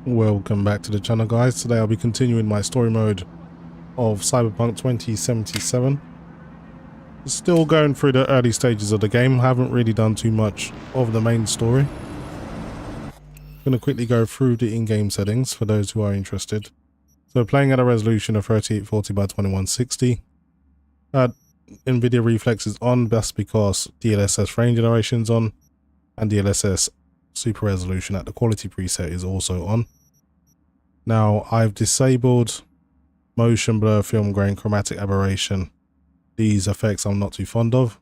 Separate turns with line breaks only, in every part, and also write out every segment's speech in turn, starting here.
Welcome back to the channel, guys. Today I'll be continuing my story mode of CyberPunk 2077. Still going through the early stages of the game. Haven't really done too much of the main story. Going to quickly go through the in-game settings for those who are interested. So playing at a resolution of 3840 by 2160. NVIDIA Reflex is on, that's because DLSS frame generation is on, and DLSS super resolution at the quality preset is also on. Now I've disabled motion blur, film grain, chromatic aberration. These effects I'm not too fond of,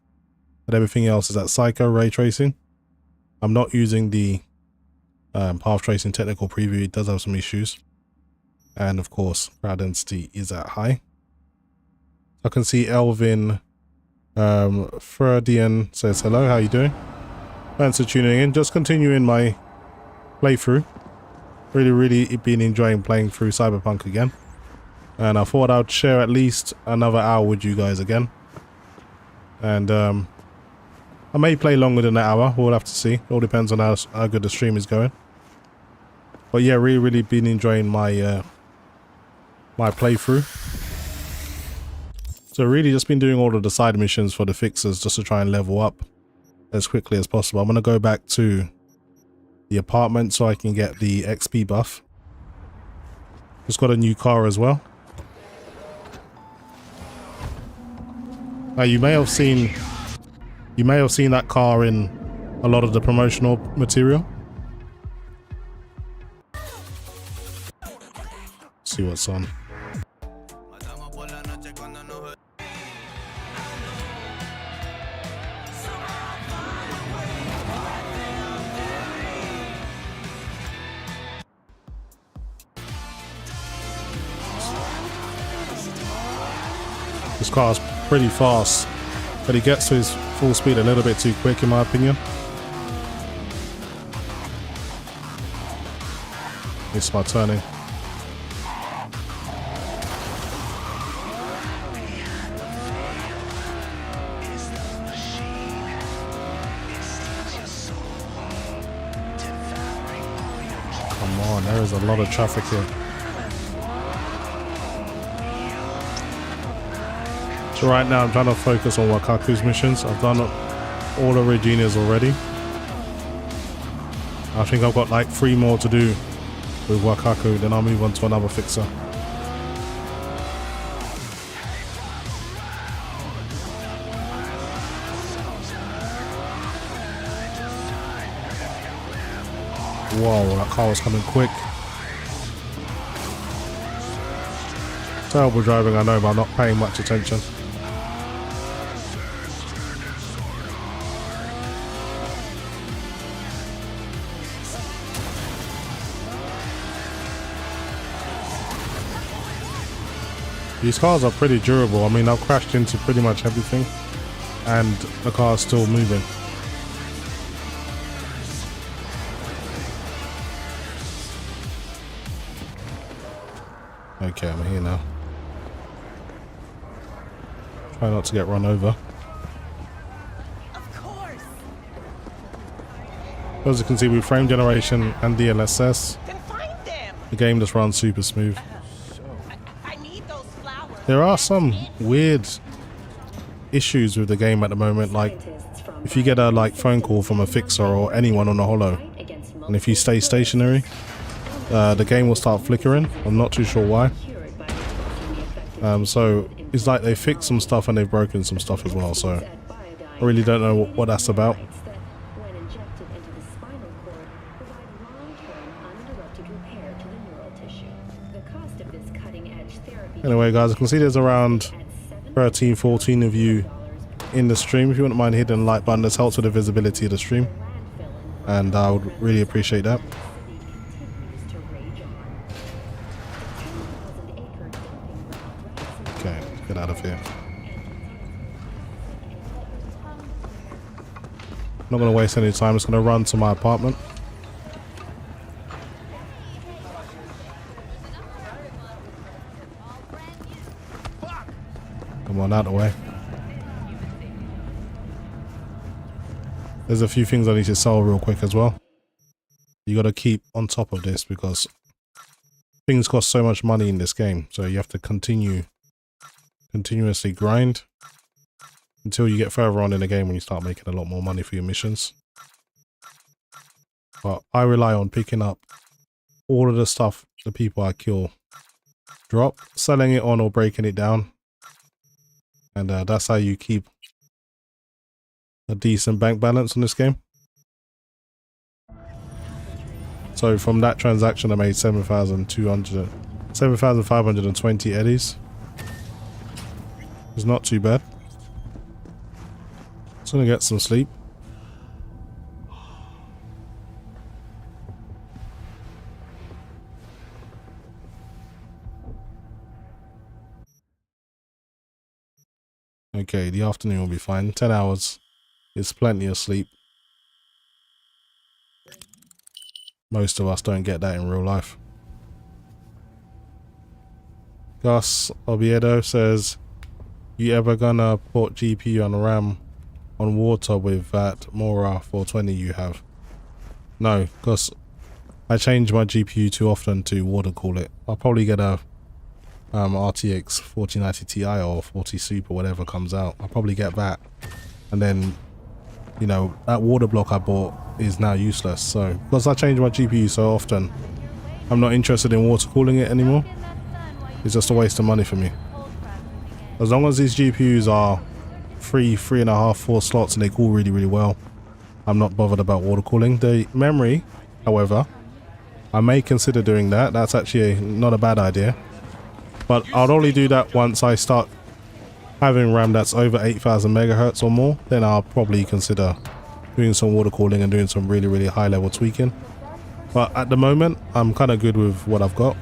but everything else is at psycho ray tracing. I'm not using the path tracing technical preview, it does have some issues. And of course crowd density is at high. I can see Elvin Ferdian says hello, how you doing? Thanks for tuning in. Just continuing my playthrough. Really been enjoying playing through CyberPunk again. And I thought I'd share at least another hour with you guys again. And I may play longer than an hour, we'll have to see. It all depends on how good the stream is going. But yeah, really been enjoying my my playthrough. So really just been doing all of the side missions for the fixers just to try and level up as quickly as possible. I'm going to go back to the apartment so I can get the XP buff. Just got a new car as well. Now you may have seen that car in a lot of the promotional material. Let's see what's on. This car's pretty fast, but he gets to his full speed a little bit too quick in my opinion. It's my turning. Come on, there is a lot of traffic here. So right now I'm trying to focus on Wakaku's missions. I've done all of Regina's already. I think I've got like 3 more to do with Wakaku, then I'll move on to another fixer. Whoa, that car was coming quick. Terrible driving, I know, but I'm not paying much attention. These cars are pretty durable. I mean, I've crashed into pretty much everything and the car's still moving. Okay, I'm here now. Try not to get run over.
Of course.
As you can see, with frame generation and DLSS, the game just runs super smooth. There are some weird issues with the game at the moment, like if you get a phone call from a fixer or anyone on a holo, and if you stay stationary, the game will start flickering. I'm not too sure why. So it's like they fixed some stuff and they've broken some stuff as well, so I really don't know what that's about. Anyway guys, I can see there's around 13-14 of you in the stream. If you wouldn't mind hitting the like button, this helps with the visibility of the stream, and I would really appreciate that. Okay, let's get out of here. Not going to waste any time, I'm just going to run to my apartment. Come on, out of the way. There's a few things I need to sell real quick as well. You got to keep on top of this because things cost so much money in this game, so you have to continuously grind until you get further on in the game when you start making a lot more money for your missions. But I rely on picking up all of the stuff the people I kill drop, selling it on or breaking it down, and that's how you keep a decent bank balance on this game. So from that transaction I made 7,520 eddies. It's not too bad. Just gonna get some sleep. Okay, the afternoon will be fine. 10 hours is plenty of sleep. Most of us don't get that in real life. Gus Oviedo says, you ever gonna put GPU and RAM on water with that Mora 420 you have? No, because I change my GPU too often to water cool it. I'll probably get a RTX 4090 Ti or 40 Super, whatever comes out. I'll probably get that, and then, you know, that water block I bought is now useless. So because I change my GPU so often, I'm not interested in water cooling it anymore. It's just a waste of money for me. As long as these GPUs are 3.5, 4 slots and they cool really, really well, I'm not bothered about water cooling. The memory, however, I may consider doing that. That's actually not a bad idea. But I'll only do that once I start having RAM that's over 8,000 megahertz or more. Then I'll probably consider doing some water cooling and doing some really, really high level tweaking. But at the moment, I'm kind of good with what I've got.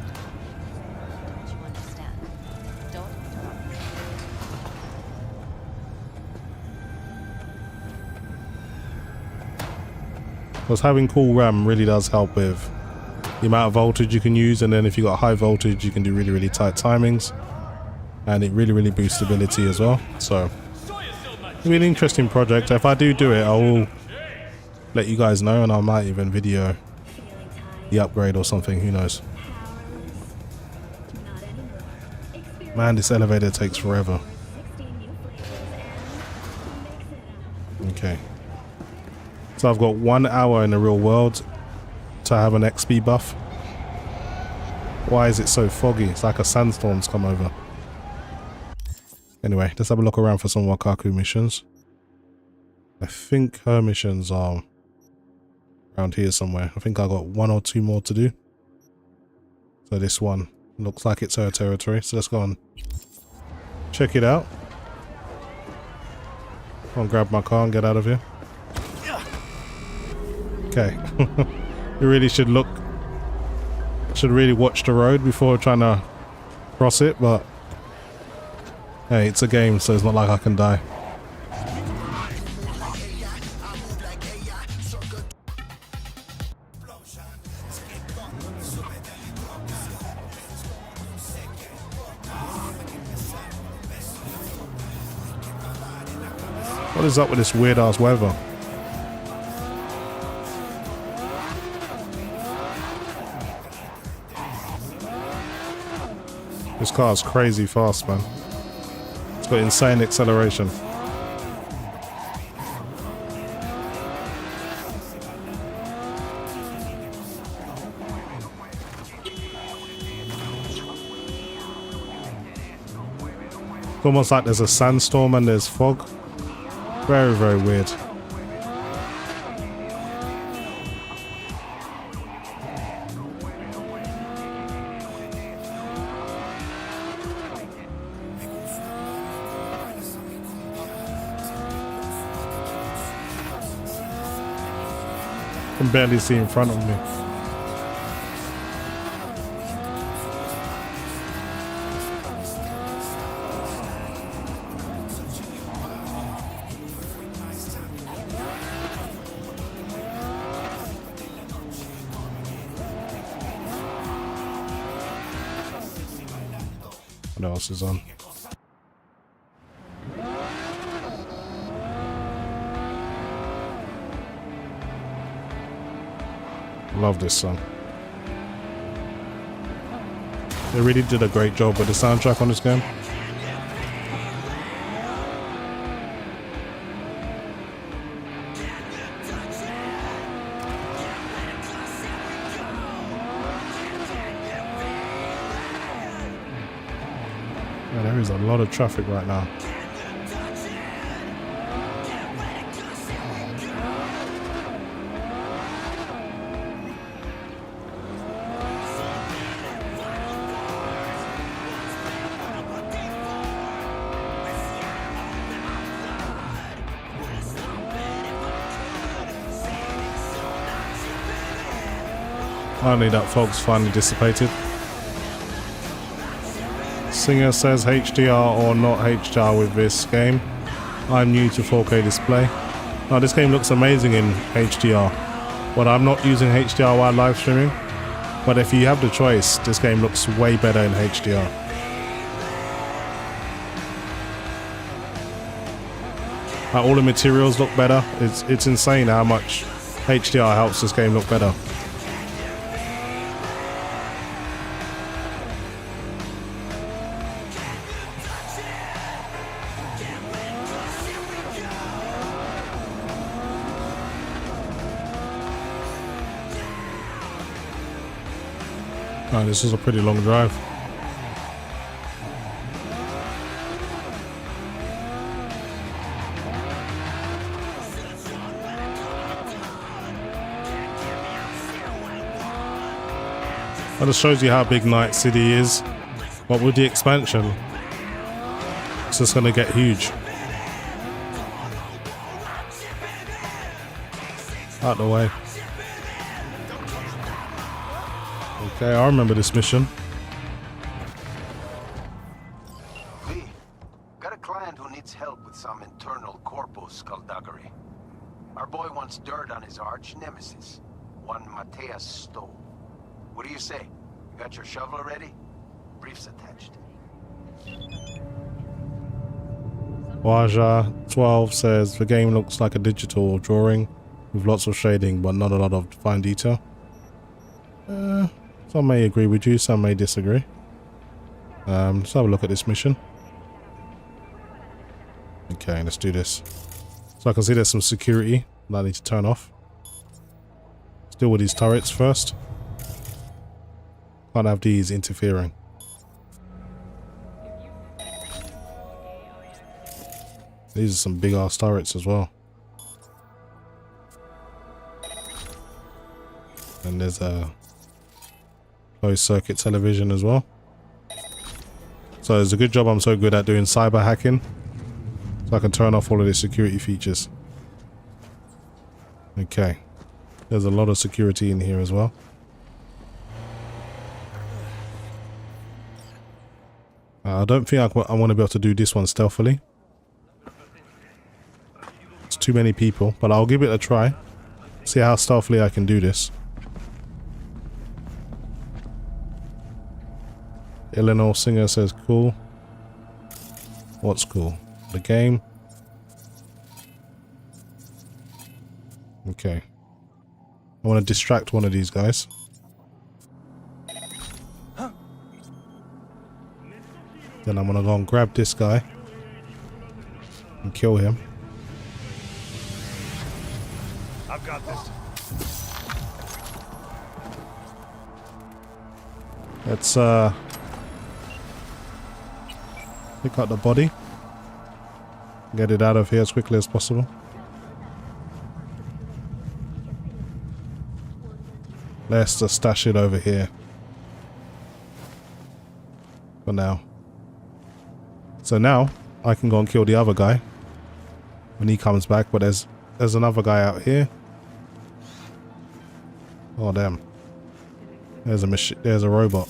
Because having cool RAM really does help with the amount of voltage you can use, and then if you got high voltage you can do really, really tight timings, and it really, really boosts stability as well. So it'll be an interesting project. If I do it, I will let you guys know, and I might even video the upgrade or something, who knows. Man, this elevator takes forever. Okay, so I've got 1 hour in the real world to have an XP buff. Why is it so foggy? It's like a sandstorm's come over. Anyway, let's have a look around for some Wakaku missions. I think her missions are around here somewhere. I think I got 1 or 2 more to do. So this one looks like it's her territory. So let's go and check it out. Go and grab my car and get out of here. Okay. You really should really watch the road before trying to cross it, but hey, it's a game, so it's not like I can die. What is up with this weird ass weather? This car is crazy fast, man. It's got insane acceleration. It's almost like there's a sandstorm and there's fog. Very, very weird. I can barely see in front of me. What else is on? Love this song. They really did a great job with the soundtrack on this game. Yeah, there is a lot of traffic right now. Finally, that fog's finally dissipated. Singer says HDR or not HDR with this game. I'm new to 4K display. Now this game looks amazing in HDR, but I'm not using HDR while live streaming. But if you have the choice, this game looks way better in HDR. All the materials look better. It's insane how much HDR helps this game look better. Oh, this is a pretty long drive. That just shows you how big Night City is. But with the expansion, it's just going to get huge. Out the way. Okay, I remember this mission.
Lee, got a client who needs help with some internal corpus skullduggery. Our boy wants dirt on his arch nemesis, one Mateus Stowe. What do you say? You got your shovel ready? Briefs attached.
Waja 12 says the game looks like a digital drawing with lots of shading but not a lot of fine detail. Some may agree with you, some may disagree. Let's have a look at this mission. Okay, let's do this. So I can see there's some security that I need to turn off. Let's deal with these turrets first. Can't have these interfering. These are some big ass turrets as well. And there's a closed circuit television as well. So it's a good job I'm so good at doing cyber hacking. So I can turn off all of the security features. Okay. There's a lot of security in here as well. I don't think I want to be able to do this one stealthily. It's too many people, but I'll give it a try. See how stealthily I can do this. Eleanor Singer says cool. What's cool? The game. Okay. I want to distract one of these guys. Then I'm gonna go and grab this guy and kill him.
I've got this.
Let's pick up the body. Get it out of here as quickly as possible. Let's just stash it over here for now. So now I can go and kill the other guy when he comes back, but there's another guy out here. Oh damn. There's a robot.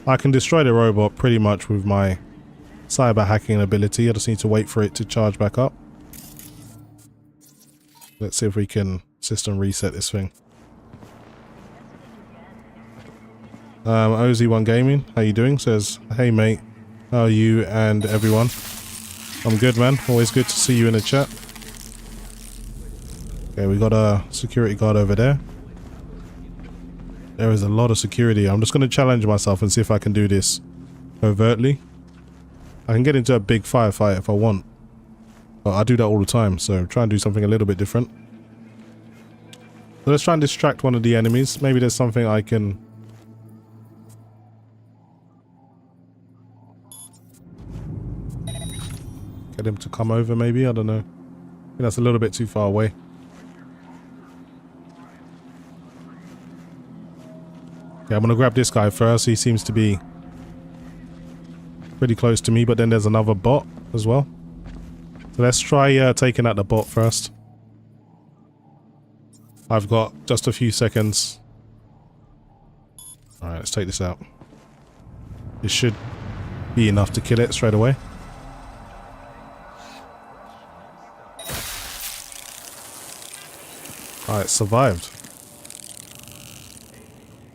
I can destroy the robot pretty much with my cyber hacking ability. I just need to wait for it to charge back up. Let's see if we can system reset this thing. OZ1 Gaming, how you doing? Says, hey mate, how are you and everyone? I'm good, man. Always good to see you in the chat. Okay, we got a security guard over there. There is a lot of security. I'm just going to challenge myself and see if I can do this overtly. I can get into a big firefight if I want. But I do that all the time, so try and do something a little bit different. So let's try and distract one of the enemies. Maybe there's something I can... get him to come over maybe, I don't know. I think that's a little bit too far away. Okay, I'm gonna grab this guy first. He seems to be pretty close to me, but then there's another bot as well. So let's try taking out the bot first. I've got just a few seconds. Alright, let's take this out. This should be enough to kill it straight away. Alright, survived.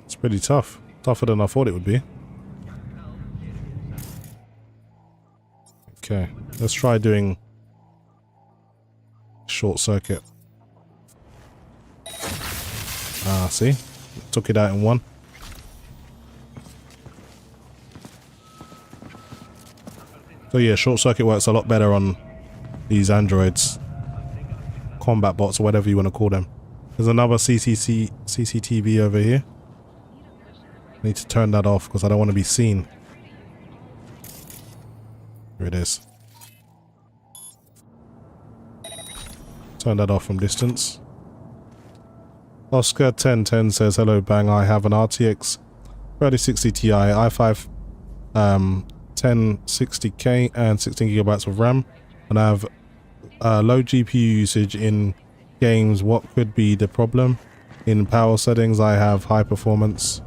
It's pretty tough. Tougher than I thought it would be. Okay, let's try doing short circuit. Ah, see? Took it out in one. So yeah, short circuit works a lot better on these androids. Combat bots or whatever you want to call them. There's another CCTV over here. I need to turn that off because I don't want to be seen. Here it is. Turn that off from distance. Oscar 1010 says, hello Bang, I have an RTX 3060 Ti, i5 1060K and 16GB of RAM, and I have low GPU usage in games. What could be the problem? In power settings I have high performance.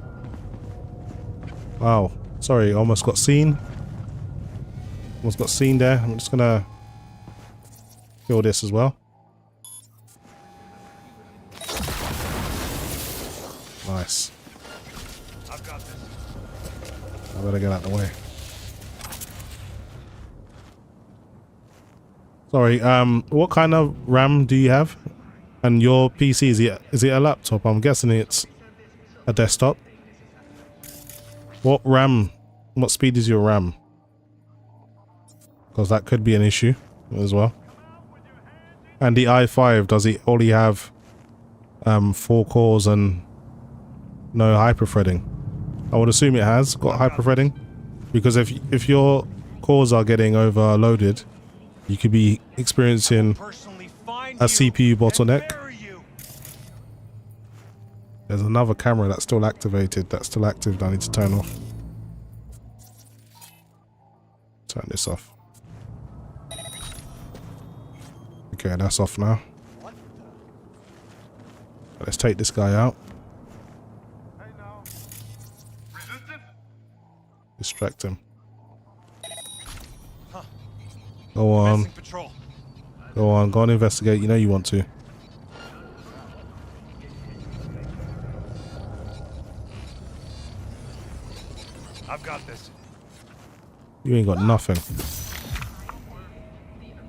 Wow, sorry, almost got seen. Almost got seen there. I'm just gonna kill this as well. Nice.
I've got this.
I better get out of the way. Sorry, what kind of RAM do you have? And your PC, is it a laptop? I'm guessing it's a desktop. What RAM, what speed is your RAM? Because that could be an issue as well. And the i5, does it only have 4 cores and no hyperthreading? I would assume it has got hyperthreading, because if your cores are getting overloaded, you could be experiencing a CPU bottleneck. There's another camera that's still activated, that's still active, that I need to turn off. Turn this off. Okay, that's off now. Let's take this guy out. Distract him. Go on. Go on, go and investigate. You know you want to.
I've got this.
You ain't got nothing.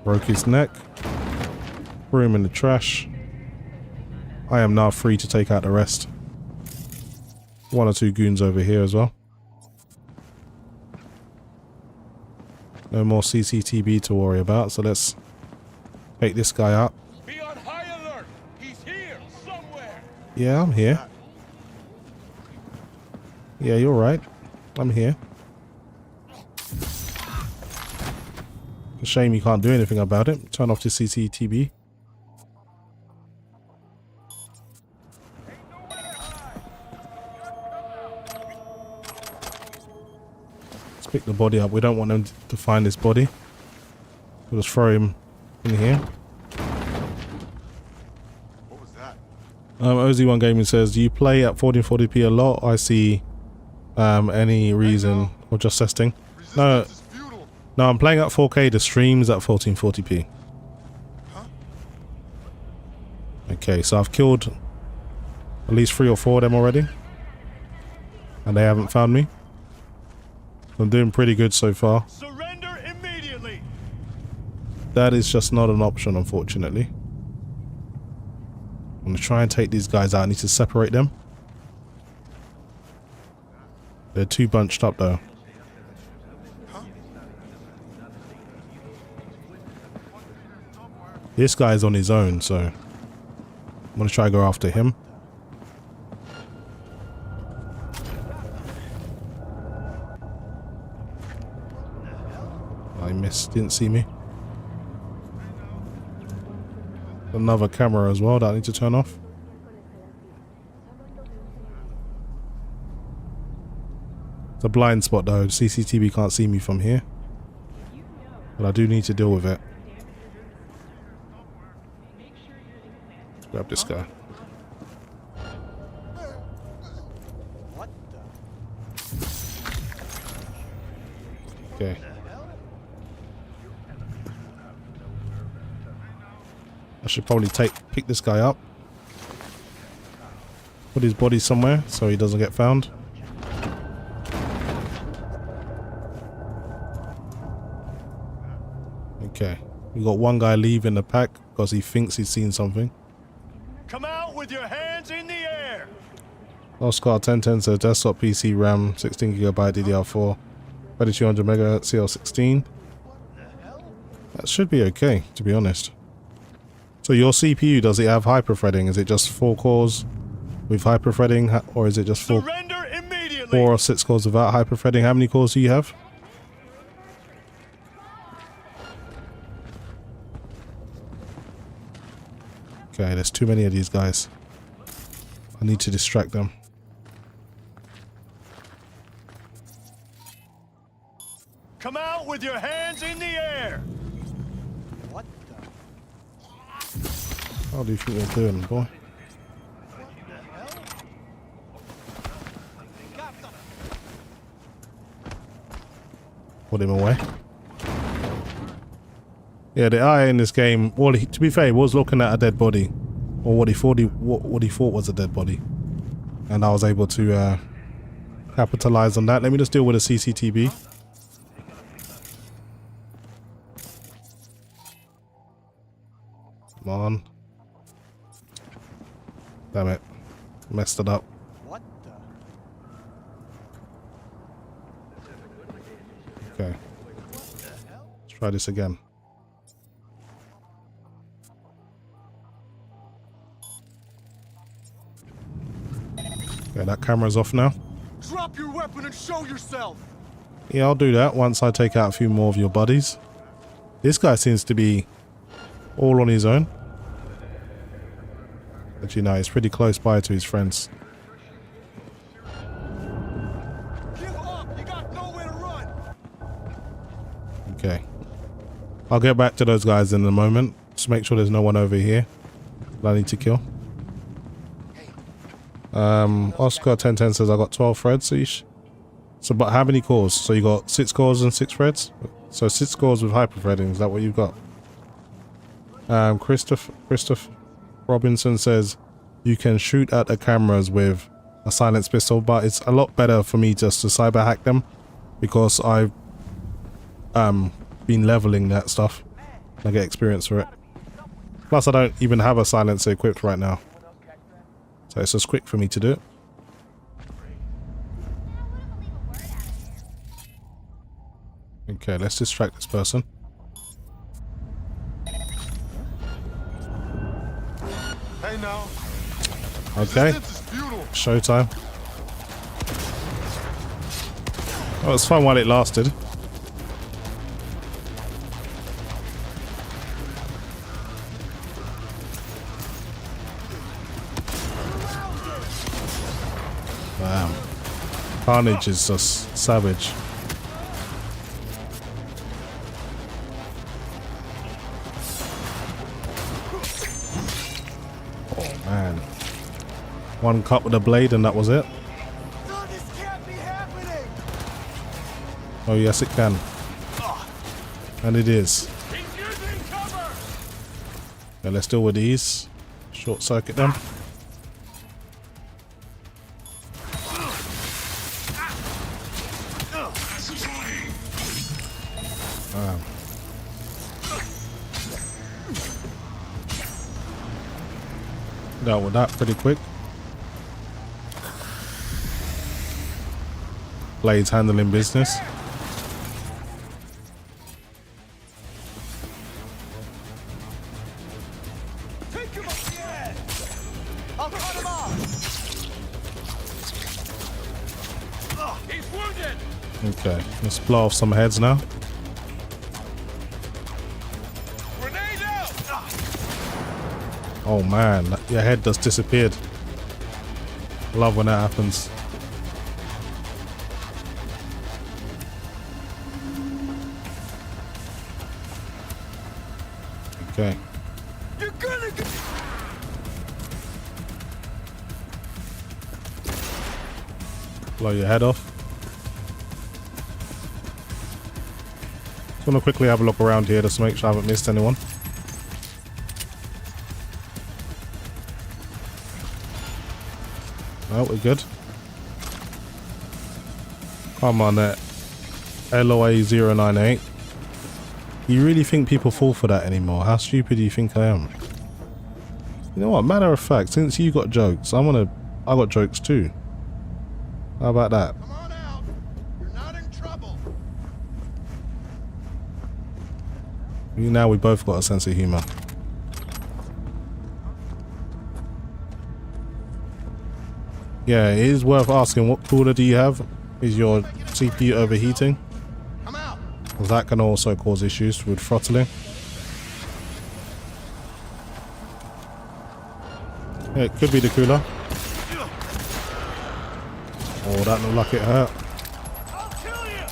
Broke his neck. Threw him in the trash. I am now free to take out the rest. 1 or 2 goons over here as well. No more CCTV to worry about, so let's take this guy out.
Be on high alert. He's here somewhere.
Yeah, I'm here. Yeah, you're right. I'm here. A shame you can't do anything about it. Turn off the CCTV. Let's pick the body up. We don't want them to find this body. We'll just throw him in here.
What was that?
OZ1 Gaming says, do you play at 1440p a lot? I see any reason, or just testing? No, I'm playing at 4K. The stream's at 1440p. Okay, so I've killed at least 3 or 4 of them already, and they haven't found me. I'm doing pretty good so far.
Surrender immediately.
That is just not an option, unfortunately. I'm gonna try and take these guys out. I need to separate them. They're too bunched up though. This guy's on his own, so I'm gonna try to go after him. I missed, didn't see me. Another camera as well that I need to turn off. It's a blind spot though. CCTV can't see me from here. But I do need to deal with it. Let's grab this guy. Okay. I should probably pick this guy up. Put his body somewhere so he doesn't get found. Okay. We got one guy leaving the pack because he thinks he's seen something.
Come out with your hands in the air.
Oscar 1010 says desktop PC RAM 16GB DDR4 3200 MHz CL16. That should be okay, to be honest. So your CPU, does it have hyperthreading? Is it just 4 cores with hyperthreading, or is it just 4 or 6 cores without hyperthreading? How many cores do you have? Okay, there's too many of these guys. I need to distract them.
Come out with your hands in the air. What the?
How do you think they're doing, boy? Put him away. Yeah, the AI in this game, well, to be fair, he was looking at a dead body, or what he thought was a dead body, and I was able to capitalize on that. Let me just deal with a CCTV. Come on. Damn it. Messed it up.
What the?
Okay. Let's try this again. Okay, that camera's off now.
Drop your weapon and show yourself.
Yeah, I'll do that once I take out a few more of your buddies. This guy seems to be all on his own. But you know, he's pretty close by to his friends.
Give up. You got nowhere to run.
Okay. I'll get back to those guys in a moment. Just make sure there's no one over here that I need to kill. Oscar 1010 says I got 12 threads each. So, but how many cores? So you got 6 cores and 6 threads? So 6 cores with hyperthreading, is that what you've got? Christoph Robinson says you can shoot at the cameras with a silenced pistol, but it's a lot better for me just to cyber hack them because I've been leveling that stuff. I get experience for it. Plus I don't even have a silencer equipped right now. So it's just quick for me to do it. Okay, let's distract this person.
Hey now.
Okay. Showtime. Oh, it was fun while it lasted. Wow. Carnage is just savage. Oh man. One cut with a blade and that was it.
No, this can't be happening.
Oh yes it can. And it is.
He's using cover.
Okay, let's deal with these. Short circuit them. Dealt with that pretty quick. blades handling business.
Take him up the edge! I'll cut him off! He's wounded!
Okay, let's blow off some heads now.
Grenade out!
Oh man, your head just disappeared. Love when that happens. Okay.
You're gonna get...
Blow your head off. Just want to quickly have a look around here just to make sure I haven't missed anyone. Oh, we're good. Come on, that LOA 098. You really think people fall for that anymore? How stupid do you think I am? You know what? Matter of fact, since you got jokes, I got jokes too. How about that?
Come on out! You're not in trouble!
Now we both got a sense of humor. Yeah, it is worth asking, what cooler do you have? Is your CPU overheating?
Come out!
Because that can also cause issues with throttling. Yeah, it could be the cooler. Oh, that looked like it hurt.
I'll kill you!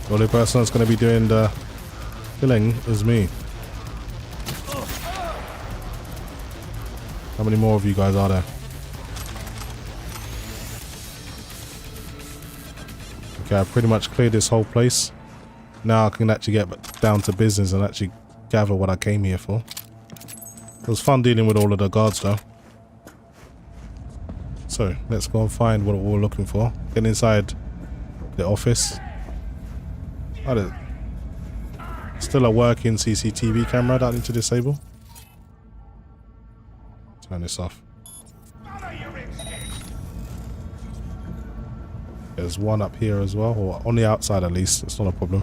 The only person that's going to be doing the killing is me. How many more of you guys are there? Okay, I've pretty much cleared this whole place. Now I can actually get down to business and actually gather what I came here for. It was fun dealing with all of the guards though. So, let's go and find what we're looking for. Get inside the office. Oh, still a working CCTV camera that I need to disable. Turn this off. There's one up here as well, or on the outside at least. It's not a problem.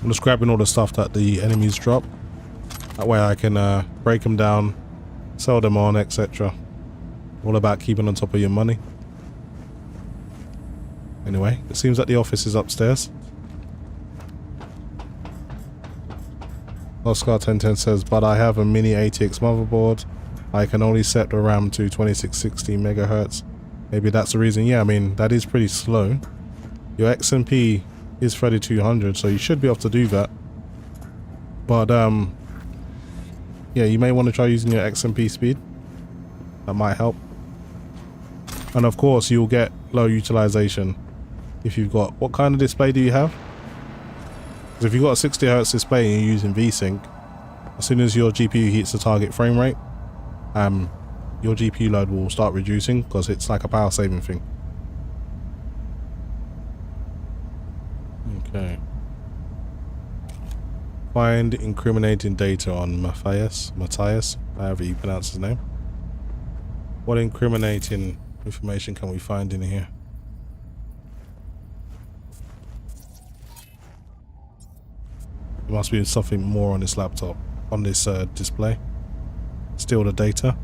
I'm just grabbing all the stuff that the enemies drop. That way I can break them down, sell them on, etc. All about keeping on top of your money. Anyway, it seems that the office is upstairs. Oscar 1010 says, but I have a mini ATX motherboard. I can only set the RAM to 2660 megahertz. Maybe that's the reason. Yeah, I mean, that is pretty slow. Your XMP is 3200, so you should be able to do that. But, yeah, you may want to try using your XMP speed. That might help. And of course, you'll get low utilization if you've got... What kind of display do you have? Because if you've got a 60 Hz display and you're using VSync, as soon as your GPU hits the target frame rate, your GPU load will start reducing because it's like a power saving thing. Okay. Find incriminating data on Matthias, however you pronounce his name. What incriminating information can we find in here? There must be something more on this laptop, on this display. Steal the data.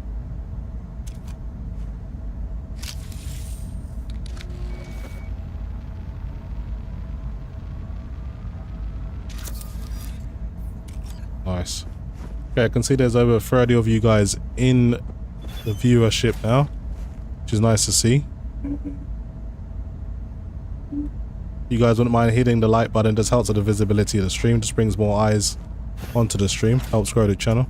Nice. Okay, I can see there's over 30 of you guys in the viewership now, which is nice to see. You guys wouldn't mind hitting the like button, just helps with the visibility of the stream, just brings more eyes onto the stream, helps grow the channel.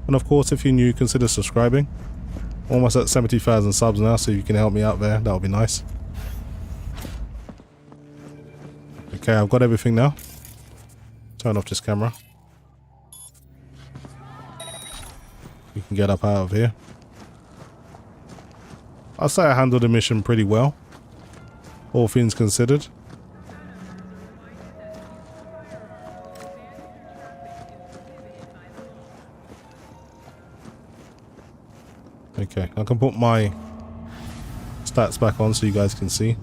And of course, if you're new, consider subscribing. Almost at 70,000 subs now, so if you can help me out there, that would be nice. Okay, I've got everything now. Turn off this camera. You can get up out of here. I'll say I handled the mission pretty well. all things considered. Okay, I can put my stats back on so you guys can see.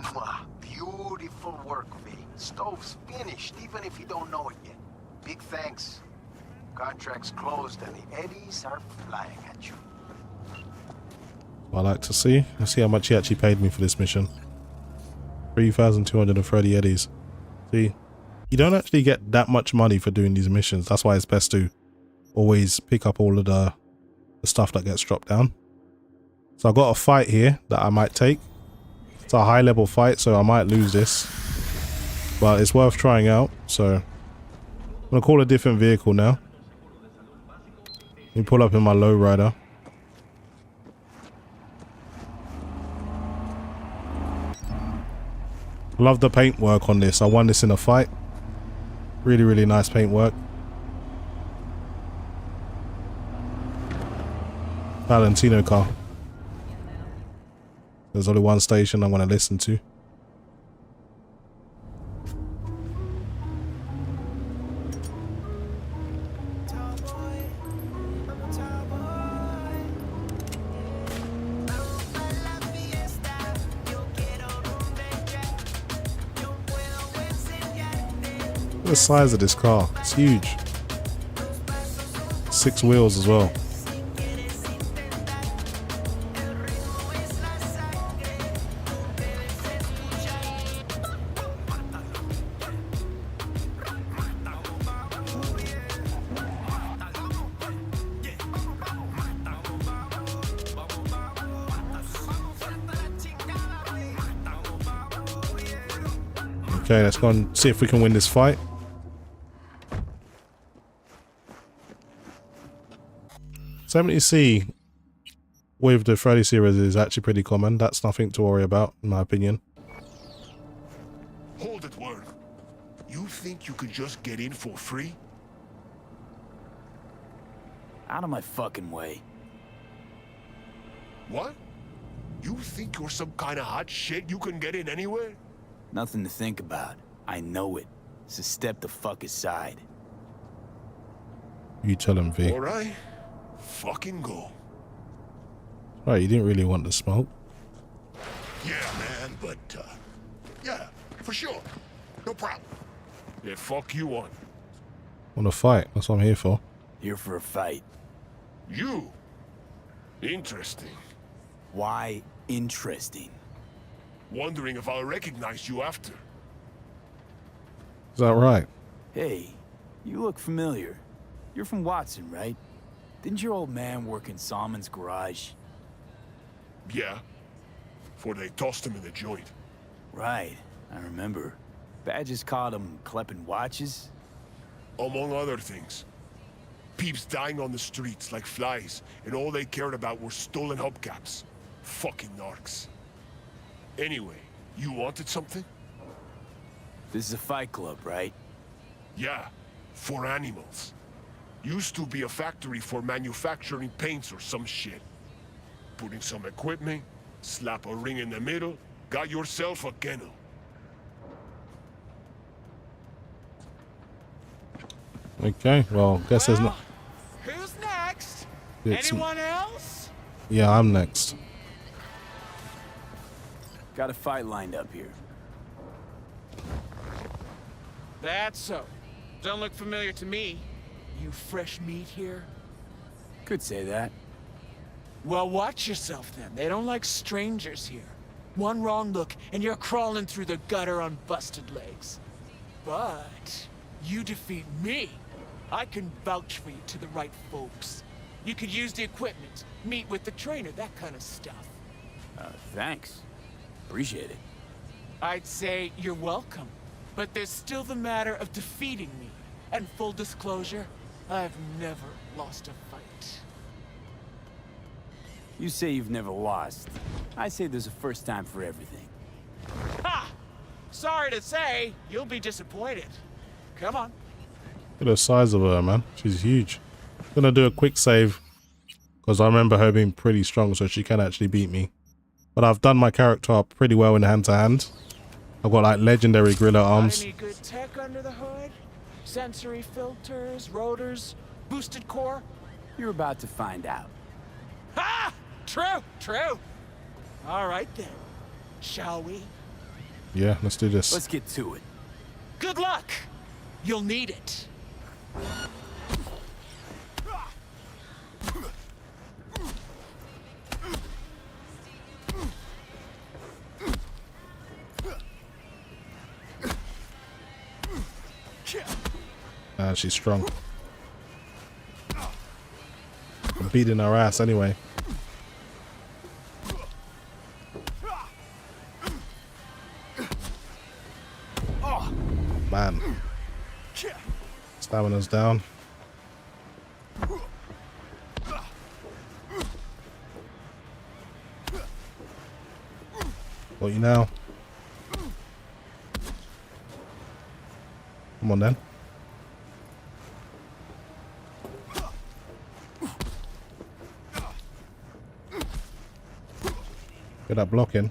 Mwah. Beautiful work, V. Stove's finished, even if you don't know it yet. Big thanks. Contract's closed and the eddies are flying at you.
I like to see. Let's see how much he actually paid me for this mission. 3,230 eddies. See, you don't actually get that much money for doing these missions. That's why it's best to always pick up all of the stuff that gets dropped down. So I've got a fight here that I might take. It's a high level fight, so I might lose this, but it's worth trying out. So I'm gonna call a different vehicle now. Let me pull up in my lowrider. Love the paintwork on this. I won this in a fight. Really, really nice paintwork. Valentino car. There's only one station I'm going to listen to. Look at the size of this car. It's huge. 6 wheels as well. Okay, let's go and see if we can win this fight. $70C with the 30 series is actually pretty common. That's nothing to worry about, in my opinion.
Hold it, Word. You think you could just get in for free?
Out of my fucking way.
What? You think you're some kind of hot shit you can get in anywhere?
Nothing to think about. I know it. So step the fuck aside.
You tell him, V.
Alright. Fucking go.
Right, you didn't really want the smoke.
Yeah, man, but, yeah, for sure. No problem. Yeah, fuck you on.
Want to fight. That's what I'm here for.
Here for a fight.
You? Interesting.
Why interesting?
Wondering if I'll recognize you after.
Is that right?
Hey, you look familiar. You're from Watson, right? Didn't your old man work in Salmon's garage?
Yeah. Before they tossed him in the joint.
Right, I remember. Badges called him Kleppin' Watches?
Among other things. Peeps dying on the streets like flies, and all they cared about were stolen hubcaps. Fucking narcs. Anyway, you wanted something?
This is a fight club, right?
Yeah, for animals. Used to be a factory for manufacturing paints or some shit. Put in some equipment, slap a ring in the middle, got yourself a kennel.
Okay, well, guess there's not...
Who's next?
It's...
Anyone else?
Yeah, I'm next.
Got a fight lined up here.
That's so. Don't look familiar to me. You fresh meat here?
Could say that.
Well, watch yourself then. They don't like strangers here. One wrong look, and you're crawling through the gutter on busted legs. But you defeat me, I can vouch for you to the right folks. You could use the equipment, meet with the trainer, that kind of stuff.
Thanks. Appreciate it.
I'd say you're welcome. But there's still the matter of defeating me. And full disclosure, I've never lost a fight.
You say you've never lost. I say there's a first time for everything.
Ha! Sorry to say, you'll be disappointed. Come on.
Look at the size of her, man. She's huge. Gonna do a quick save because I remember her being pretty strong, so she can actually beat me. But I've done my character up pretty well in hand-to-hand. I've got like legendary gorilla arms.
Any good tech under the hood? Sensory filters, rotors, boosted core?
You're about to find out.
Ha! True, true. All right then. Shall we?
Yeah, let's do this.
Let's get to it.
Good luck. You'll need it.
She's strong. I'm beating her ass anyway. Man. Stamina's down. Got you now. Come on then. Get that block in.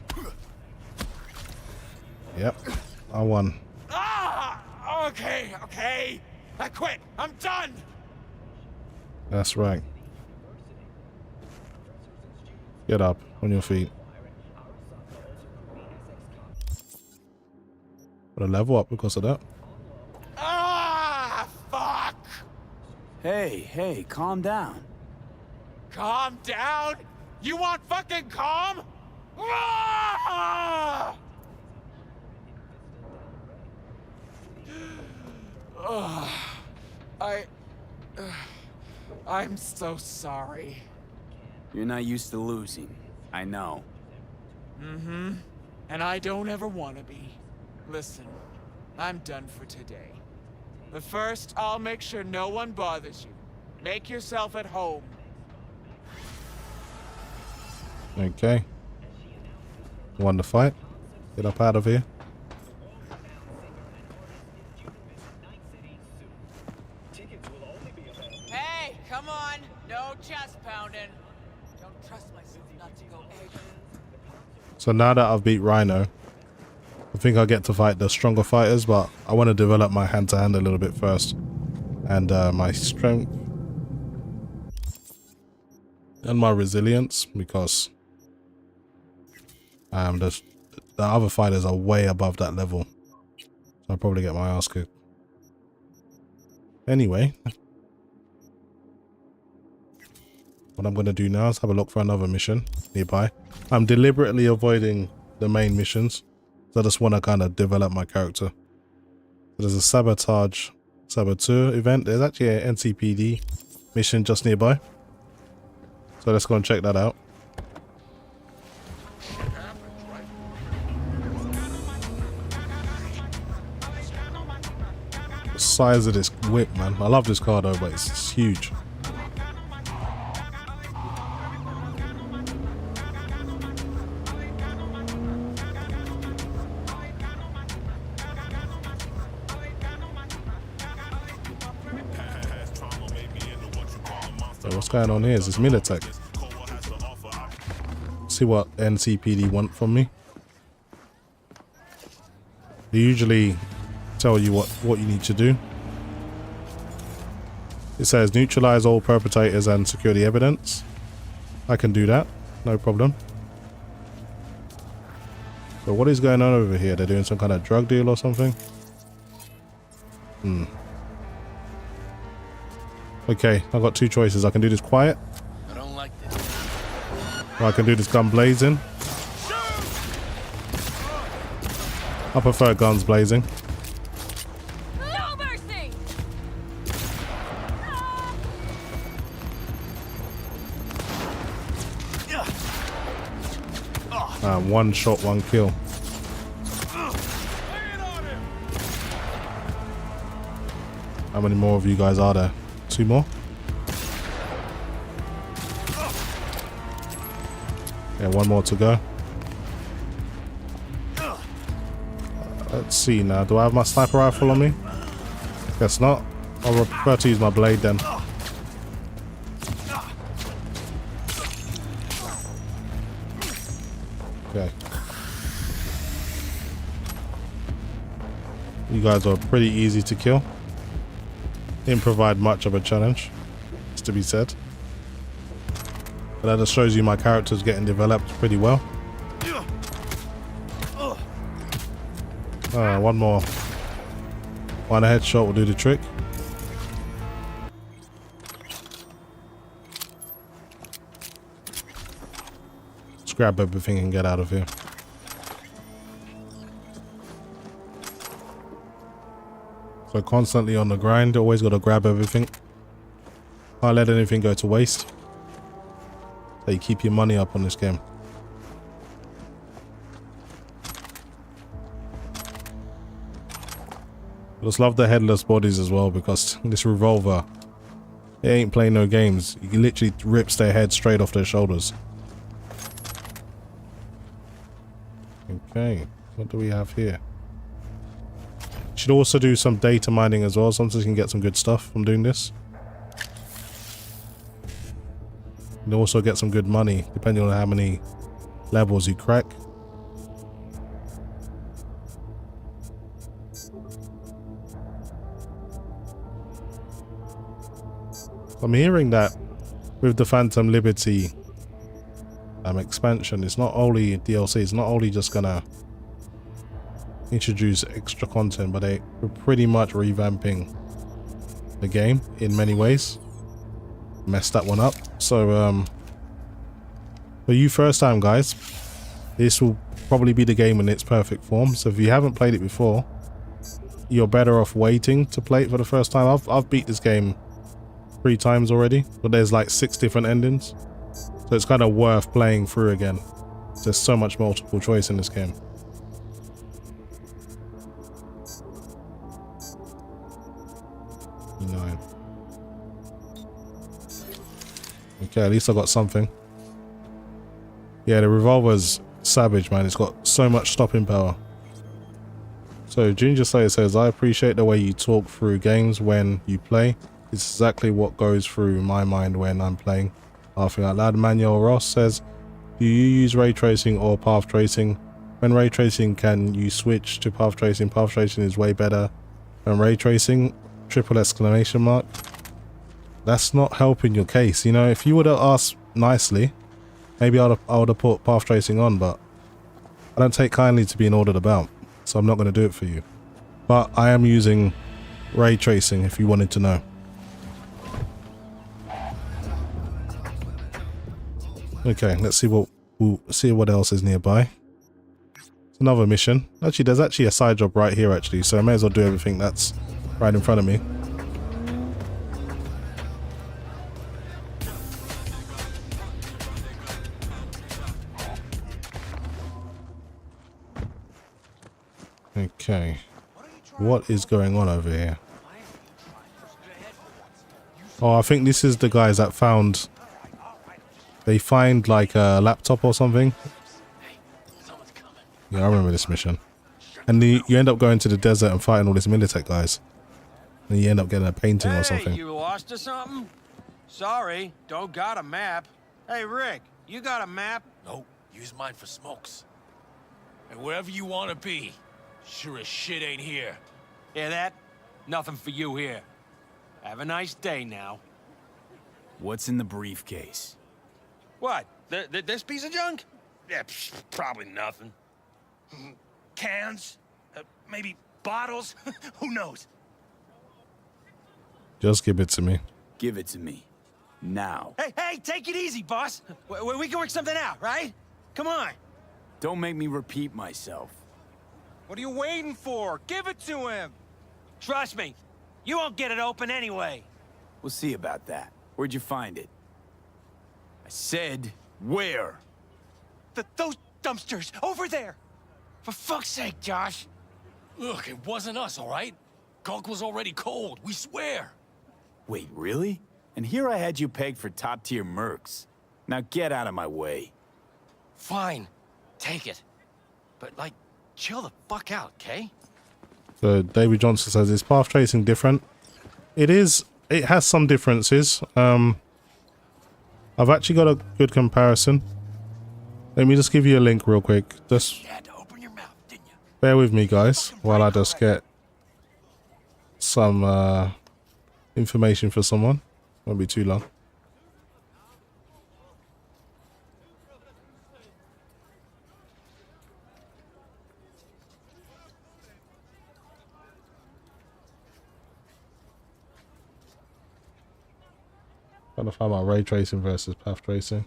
Yep, I won.
Ah! Okay, okay. I quit. I'm done.
That's right. Get up on your feet. Got a level up because of that.
Ah, fuck.
Hey, calm down.
Calm down? You want fucking calm? Ah! I'm so sorry.
You're not used to losing. I know.
Mm-hmm. And I don't ever want to be. Listen, I'm done for today. But first, I'll make sure no one bothers you. Make yourself at home.
Okay. Won the fight. Get up out of here.
Hey, come on. No chest pounding. Don't trust myself not to go egg.
So now that I've beat Rhino, I think I'll get to fight the stronger fighters, but I want to develop my hand-to-hand a little bit first. And my strength. And my resilience, because the other fighters are way above that level. So I'll probably get my ass kicked. Anyway. What I'm going to do now is have a look for another mission nearby. I'm deliberately avoiding the main missions. So I just want to kind of develop my character. So there's a saboteur event. There's actually an NCPD mission just nearby. So let's go and check that out. The size of this whip, man. I love this car though, but it's huge. So what's going on here? Is this Militech? See what NCPD want from me. They usually tell you what you need to do. It says neutralize all perpetrators and secure the evidence. I can do that, no problem. So what is going on over here? They're doing some kind of drug deal or something? Okay, I've got two choices. I can do this quiet.
I don't like this.
Or I can do this gun blazing. I prefer guns blazing.
No mercy!
One shot, one kill. How many more of you guys are there? Two more? Yeah, one more to go. Let's see now. Do I have my sniper rifle on me? Guess not. I'll prefer to use my blade then. Okay. You guys are pretty easy to kill. Didn't provide much of a challenge, it's to be said. But that just shows you my character's getting developed pretty well. One more. One headshot will do the trick. Let's grab everything and get out of here. So constantly on the grind, always got to grab everything. Can't let anything go to waste. So you keep your money up on this game. I just love the headless bodies as well, because this revolver, it ain't playing no games. You literally rips their head straight off their shoulders. Okay, what do we have here? Should also do some data mining as well. Sometimes you can get some good stuff from doing this. And also get some good money depending on how many levels you crack. I'm hearing that with the Phantom Liberty expansion, it's not only DLC, it's not only just gonna introduce extra content, but they're pretty much revamping the game in many ways. Messed that one up. So for you first time guys, this will probably be the game in its perfect form. So if you haven't played it before, you're better off waiting to play it for the first time. I've beat this game 3 times already, but there's like 6 different endings, so it's kind of worth playing through again. There's so much multiple choice in this game. Okay, at least I got something. Yeah, the revolver's savage, man. It's got so much stopping power. So Ginger Slayer says, I appreciate the way you talk through games when you play. It's exactly what goes through my mind when I'm playing. Laughing out loud. Manuel Ross says, do you use ray tracing or path tracing? When ray tracing, can you switch to path tracing? Path tracing is way better than ray tracing. Triple exclamation mark. That's not helping your case. You know, if you would have asked nicely, maybe I would have put path tracing on, but I don't take kindly to being ordered about, so I'm not going to do it for you. But I am using ray tracing if you wanted to know. Okay, let's see what else is nearby. It's another mission. Actually, there's actually a side job right here actually, so I may as well do everything that's right in front of me. Okay, what is going on over here? Oh, I think this is the guys that found... They find like a laptop or something. Yeah, I remember this mission. And you end up going to the desert and fighting all these Militech guys. And you end up getting a painting or something.
You lost or something? Sorry, don't got a map. Hey, Rick, you got a map?
Nope, use mine for smokes. And wherever you want to be, sure as shit ain't here.
Hear that? Nothing for you here. Have a nice day now.
What's in the briefcase?
What? This piece of junk? Yeah, probably nothing.
Cans? Maybe bottles? Who knows?
Just give it to me.
Give it to me. Now.
Hey, take it easy, boss. We can work something out, right? Come on.
Don't make me repeat myself.
What are you waiting for? Give it to him. Trust me, you won't get it open anyway.
We'll see about that. Where'd you find it? I said, where?
Those dumpsters, over there. For fuck's sake, Josh.
Look, it wasn't us, all right? Gunk was already cold, we swear.
Wait, really? And here I had you pegged for top-tier mercs. Now get out of my way.
Fine, take it. But, like, chill the fuck out, okay?
So David Johnson says, is path tracing different? It is. It has some differences. I've actually got a good comparison. Let me just give you a link real quick. Just
You had to open your mouth, didn't you?
bear with me, guys, while I just get some information for someone. Won't be too long. Trying to find my ray tracing versus path tracing.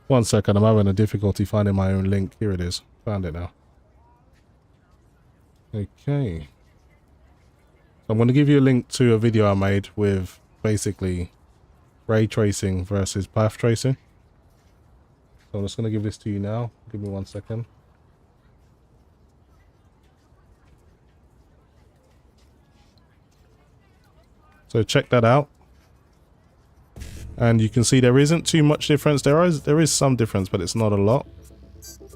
One second, I'm having a difficulty finding my own link. Here it is. Found it now. Okay. I'm going to give you a link to a video I made with basically ray tracing versus path tracing. So I'm just going to give this to you now. Give me 1 second. So check that out. And you can see there isn't too much difference. There is some difference, but it's not a lot.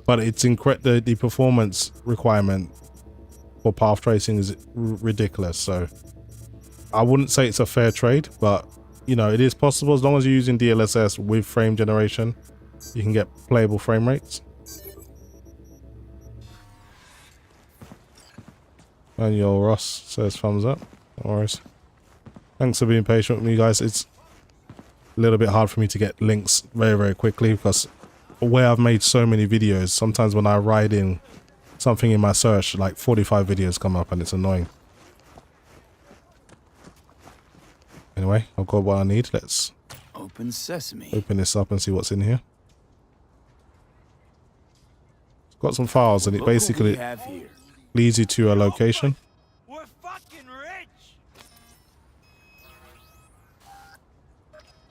But it's the performance requirement for path tracing is ridiculous. So I wouldn't say it's a fair trade, but you know, it is possible as long as you're using DLSS with frame generation, you can get playable frame rates. Manuel Ross says thumbs up. No worries. Thanks for being patient with me, guys. It's a little bit hard for me to get links very, very quickly because where I've made so many videos, sometimes when I write in something in my search, like 45 videos come up and it's annoying. Anyway, I've got what I need. Let's
Open sesame.
open this up and see what's in here. It's got some files and it
Look what we
basically
have here.
leads you to a location.
We're fucking rich.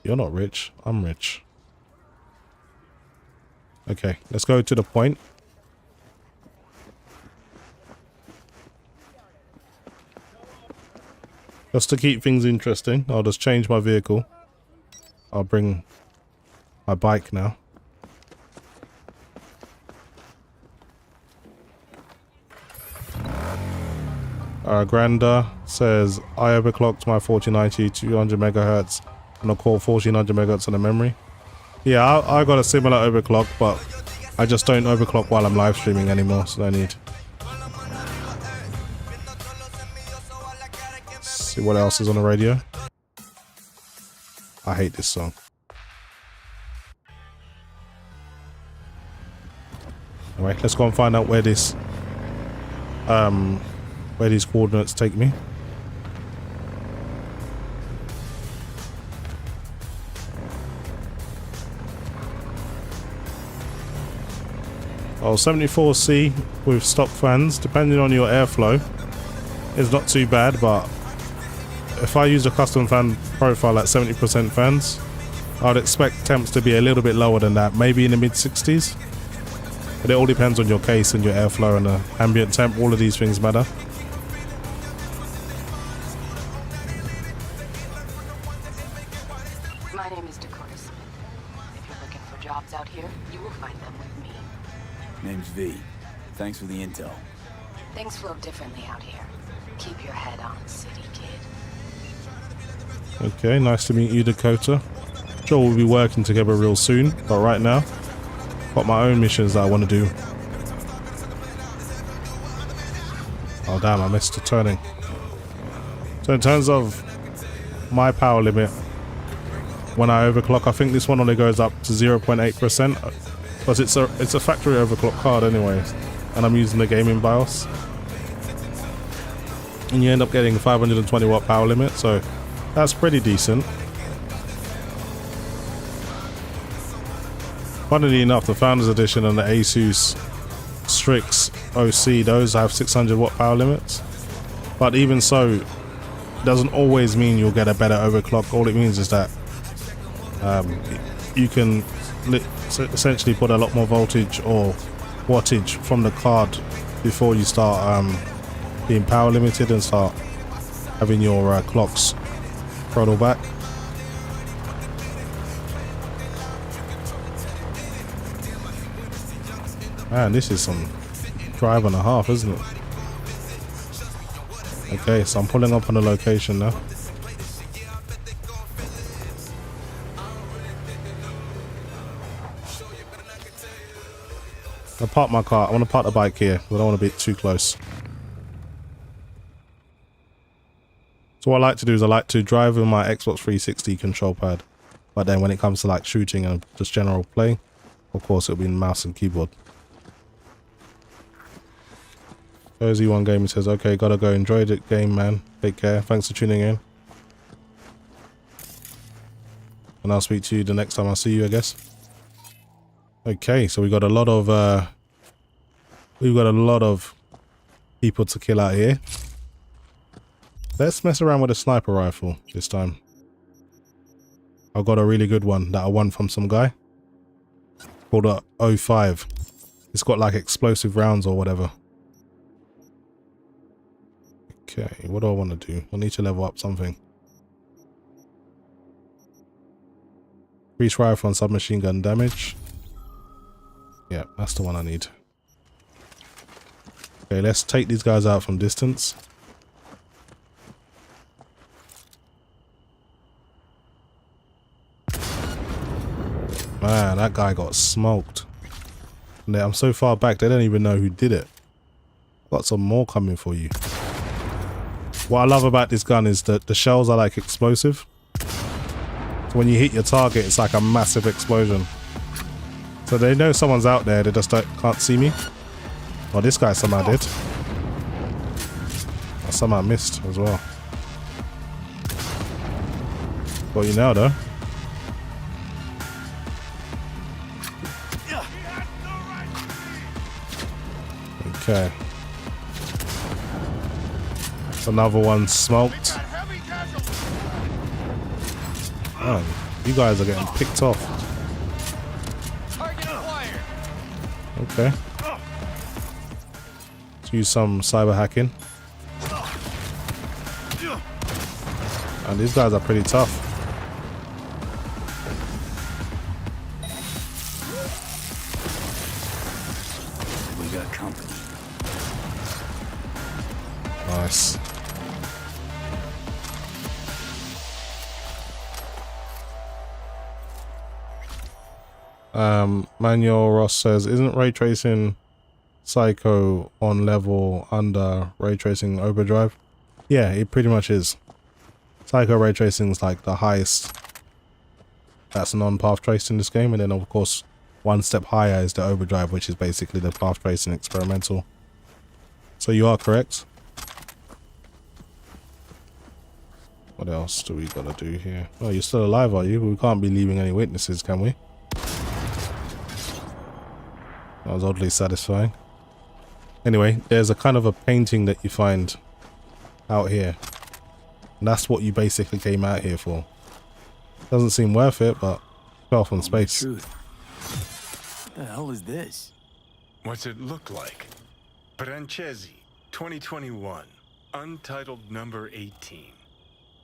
You're not rich. I'm rich. Okay, let's go to the point. Just to keep things interesting, I'll just change my vehicle. I'll bring my bike now. Granda says, I overclocked my 4090 200 megahertz on a core 1400 megahertz on the memory. Yeah, I got a similar overclock, but I just don't overclock while I'm live streaming anymore, so no need. See what else is on the radio. I hate this song. Alright, let's go and find out where this where these coordinates take me. Oh, 74C with stock fans, depending on your airflow, is not too bad, but if I use a custom fan profile at 70% fans, I'd expect temps to be a little bit lower than that, maybe in the mid-60s. But it all depends on your case and your airflow and the ambient temp, all of these things matter.
My name is Dakota Smith. If you're looking for jobs out here, you will find them with me.
Name's V. Thanks for the intel.
Things flow differently out here. Keep your head on, city kid.
Okay, nice to meet you, Dakota. Sure, we'll be working together real soon, but right now, got my own missions that I want to do. Oh damn, I missed the turning. So in terms of my power limit, when I overclock, I think this one only goes up to 0.8%, but it's a factory overclock card anyway, and I'm using the gaming BIOS. And you end up getting 520 watt power limit, so that's pretty decent. Funnily enough, the Founders Edition and the Asus Strix OC, those have 600 watt power limits. But even so, doesn't always mean you'll get a better overclock. All it means is that you can essentially put a lot more voltage or wattage from the card before you start being power limited and start having your clocks throttle back. Man, this is some drive and a half, isn't it? Okay, so I'm pulling up on the location now. I'll park my car. I want to park the bike here. I don't want to be too close. So what I like to do is I like to drive with my Xbox 360 control pad. But then when it comes to like shooting and just general play, of course it'll be mouse and keyboard. Cozy One Gaming says, okay, gotta go. Enjoy the game, man. Take care. Thanks for tuning in. And I'll speak to you the next time I see you, I guess. Okay, so we got a lot of people to kill out here. Let's mess around with a sniper rifle this time. I got a really good one that I won from some guy called a 05. It's got like explosive rounds or whatever. Okay, what do I want to do? I need to level up something. Increase rifle and submachine gun damage. Yeah, that's the one I need. Okay, let's take these guys out from distance. Man, that guy got smoked. And I'm so far back, they don't even know who did it. Got some more coming for you. What I love about this gun is that the shells are like explosive. So when you hit your target, it's like a massive explosion. So they know someone's out there, they just can't see me. Well, this guy somehow did. I somehow missed as well. Got you now though. Okay. Another one smoked. Oh, you guys are getting picked off. Okay. Let's use some cyber hacking. And these guys are pretty tough.
We got company.
Nice. Manuel Ross says, isn't ray tracing Psycho on level under ray tracing overdrive? Yeah, it pretty much is. Psycho ray tracing is like the highest that's non-path traced in this game, and then of course one step higher is the overdrive, which is basically the path tracing experimental. So you are correct. What else do we gotta do here? Oh, you're still alive, are you? We can't be leaving any witnesses, can we? That was oddly satisfying. Anyway, there's a kind of a painting that you find out here. And that's what you basically came out here for. Doesn't seem worth it, but fell from space.
What the hell is this?
What's it look like? Francesi, 2021. Untitled number 18.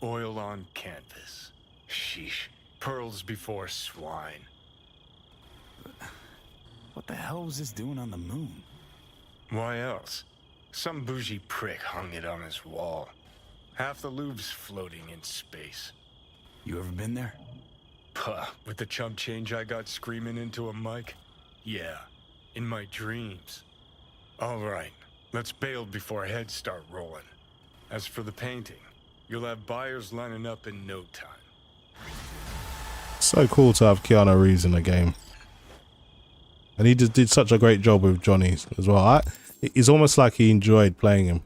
Oil on canvas. Sheesh. Pearls before swine.
What the hell was this doing on the moon?
Why else? Some bougie prick hung it on his wall. Half the Louvre's floating in space.
You ever been there?
Puh, with the chump change I got screaming into a mic? Yeah, in my dreams. Alright, let's bail before heads start rolling. As for the painting, you'll have buyers lining up in no time.
So cool to have Keanu Reeves in the game. And he just did such a great job with Johnny as well. It's almost like he enjoyed playing him.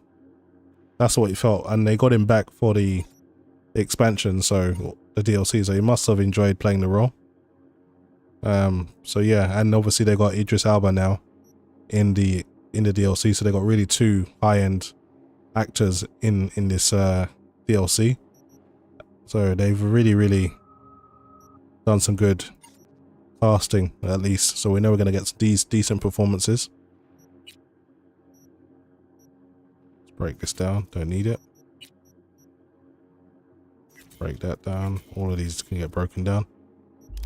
That's what he felt. And they got him back for the expansion, so the DLC. So he must have enjoyed playing the role. So yeah, and obviously they got Idris Elba now in the DLC. So they got really two high-end actors in this DLC. So they've really done some good casting, at least, so we know we're going to get these decent performances. Let's break this down, don't need it. Break that down, all of these can get broken down.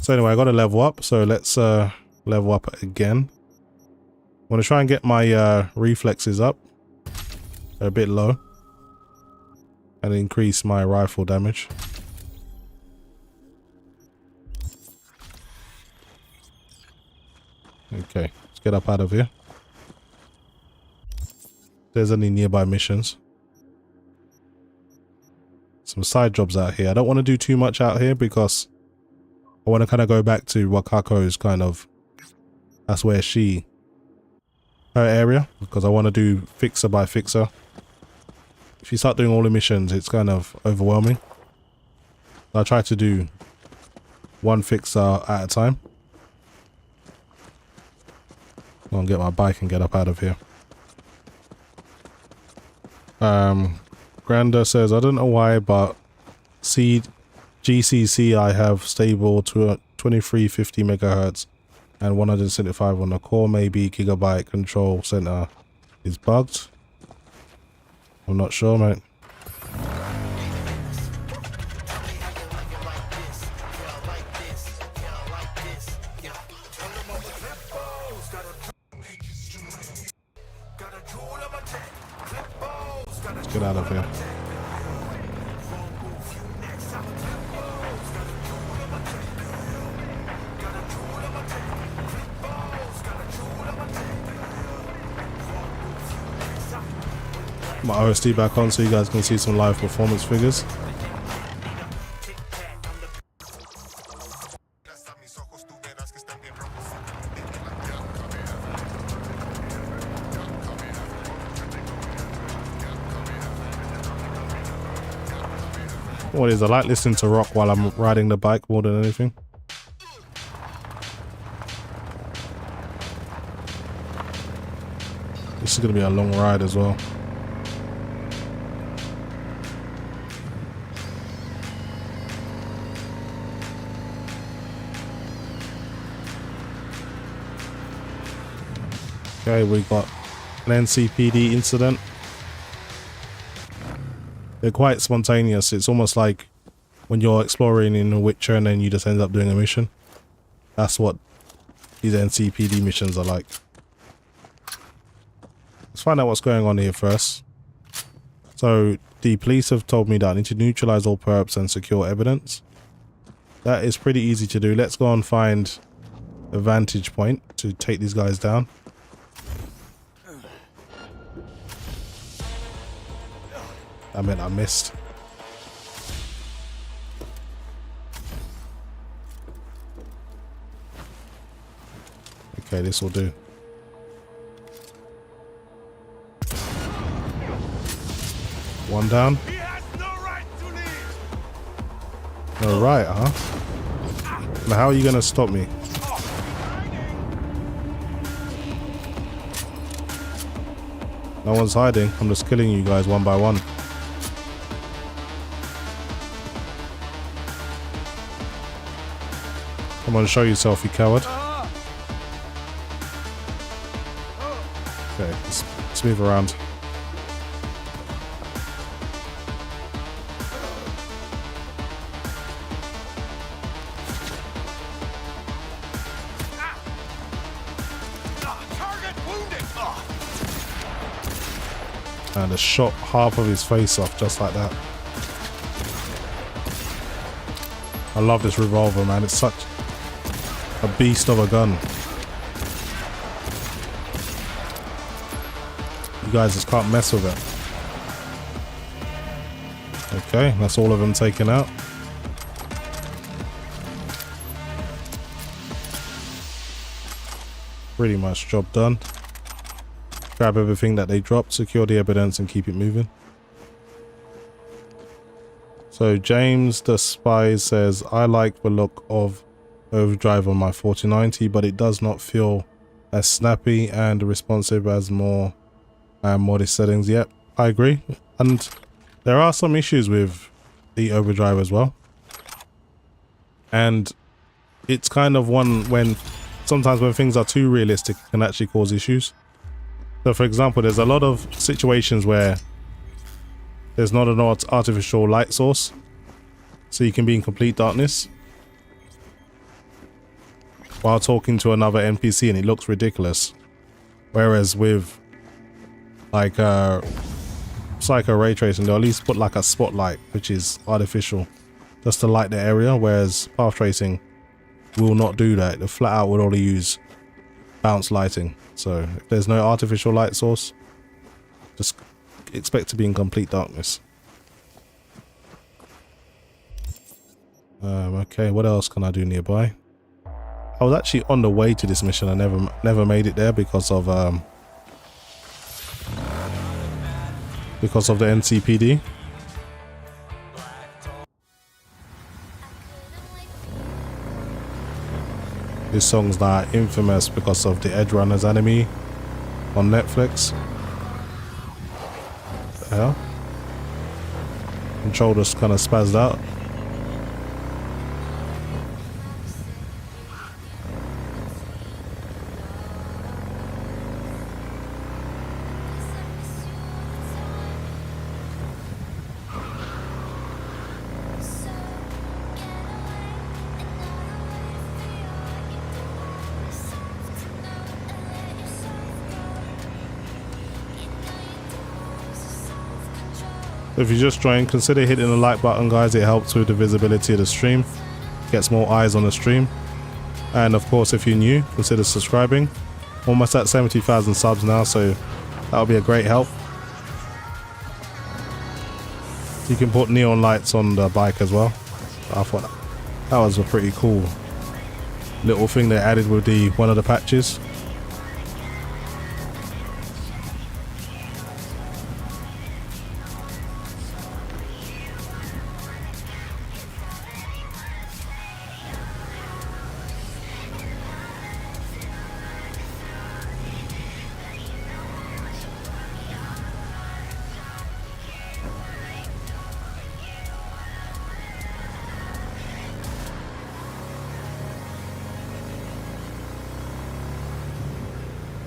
So anyway, I got to level up, so let's level up again. want to try and get my reflexes up. They're a bit low. And increase my rifle damage. Okay, let's get up out of here. There's any nearby missions. Some side jobs out here. I don't want to do too much out here because I want to kind of go back to Wakako's kind of, that's where her area, because I want to do fixer by fixer. If you start doing all the missions, it's kind of overwhelming. I try to do one fixer at a time. I'll get my bike and get up out of here. Granda says, I don't know why, but GCC I have stable to 2350 megahertz and 175 on the core. Maybe gigabyte control center is bugged. I'm not sure, mate. Let's get out of here. My OSD back on so you guys can see some live performance figures. What is, I like listening to rock while I'm riding the bike more than anything. This is going to be a long ride as well. Okay, we got an NCPD incident. They're quite spontaneous. It's almost like when you're exploring in a Witcher and then you just end up doing a mission. That's what these NCPD missions are like. Let's find out what's going on here first. So the police have told me that I need to neutralize all perps and secure evidence. That is pretty easy to do. Let's go and find a vantage point to take these guys down. I mean, I missed. Okay, this will do. One down.
He has no right to leave.
No right, huh? Now how are you gonna stop me? No one's hiding. I'm just killing you guys one by one. Come on, show yourself, you coward. Okay, let's move around. And I shot half of his face off just like that. I love this revolver, man. It's such a beast of a gun. You guys just can't mess with it. Okay, that's all of them taken out. Pretty much job done. Grab everything that they dropped, secure the evidence and keep it moving. So James the Spy says, I like the look of overdrive on my 4090, but it does not feel as snappy and responsive as more modest settings. Yep, I agree. And there are some issues with the overdrive as well. And it's kind of one when sometimes when things are too realistic, it can actually cause issues. So for example, there's a lot of situations where there's not an artificial light source, so you can be in complete darkness while talking to another NPC and it looks ridiculous. Whereas with like Psycho Ray Tracing, they'll at least put like a spotlight, which is artificial, just to light the area, whereas Path Tracing will not do that. The flat out would only use bounce lighting. So if there's no artificial light source, just expect to be in complete darkness. Okay, what else can I do nearby? I was actually on the way to this mission. I never made it there because of the NCPD. This song's like infamous because of the Edge Runners anime on Netflix. What the hell? Control just kind of spazzed out. If you just joined, consider hitting the like button, guys. It helps with the visibility of the stream, gets more eyes on the stream. And of course, if you're new, consider subscribing. Almost at 70,000 subs now, so that'll be a great help. You can put neon lights on the bike as well. I thought that was a pretty cool little thing they added with one of the patches.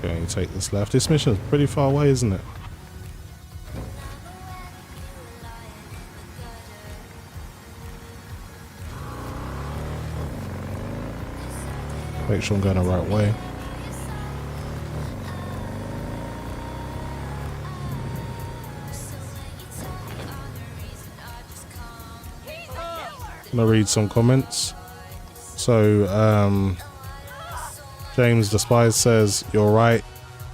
Okay, you take this left. This mission is pretty far away, isn't it? Make sure I'm going the right way. I'm gonna read some comments. So, James Despise says, "You're right.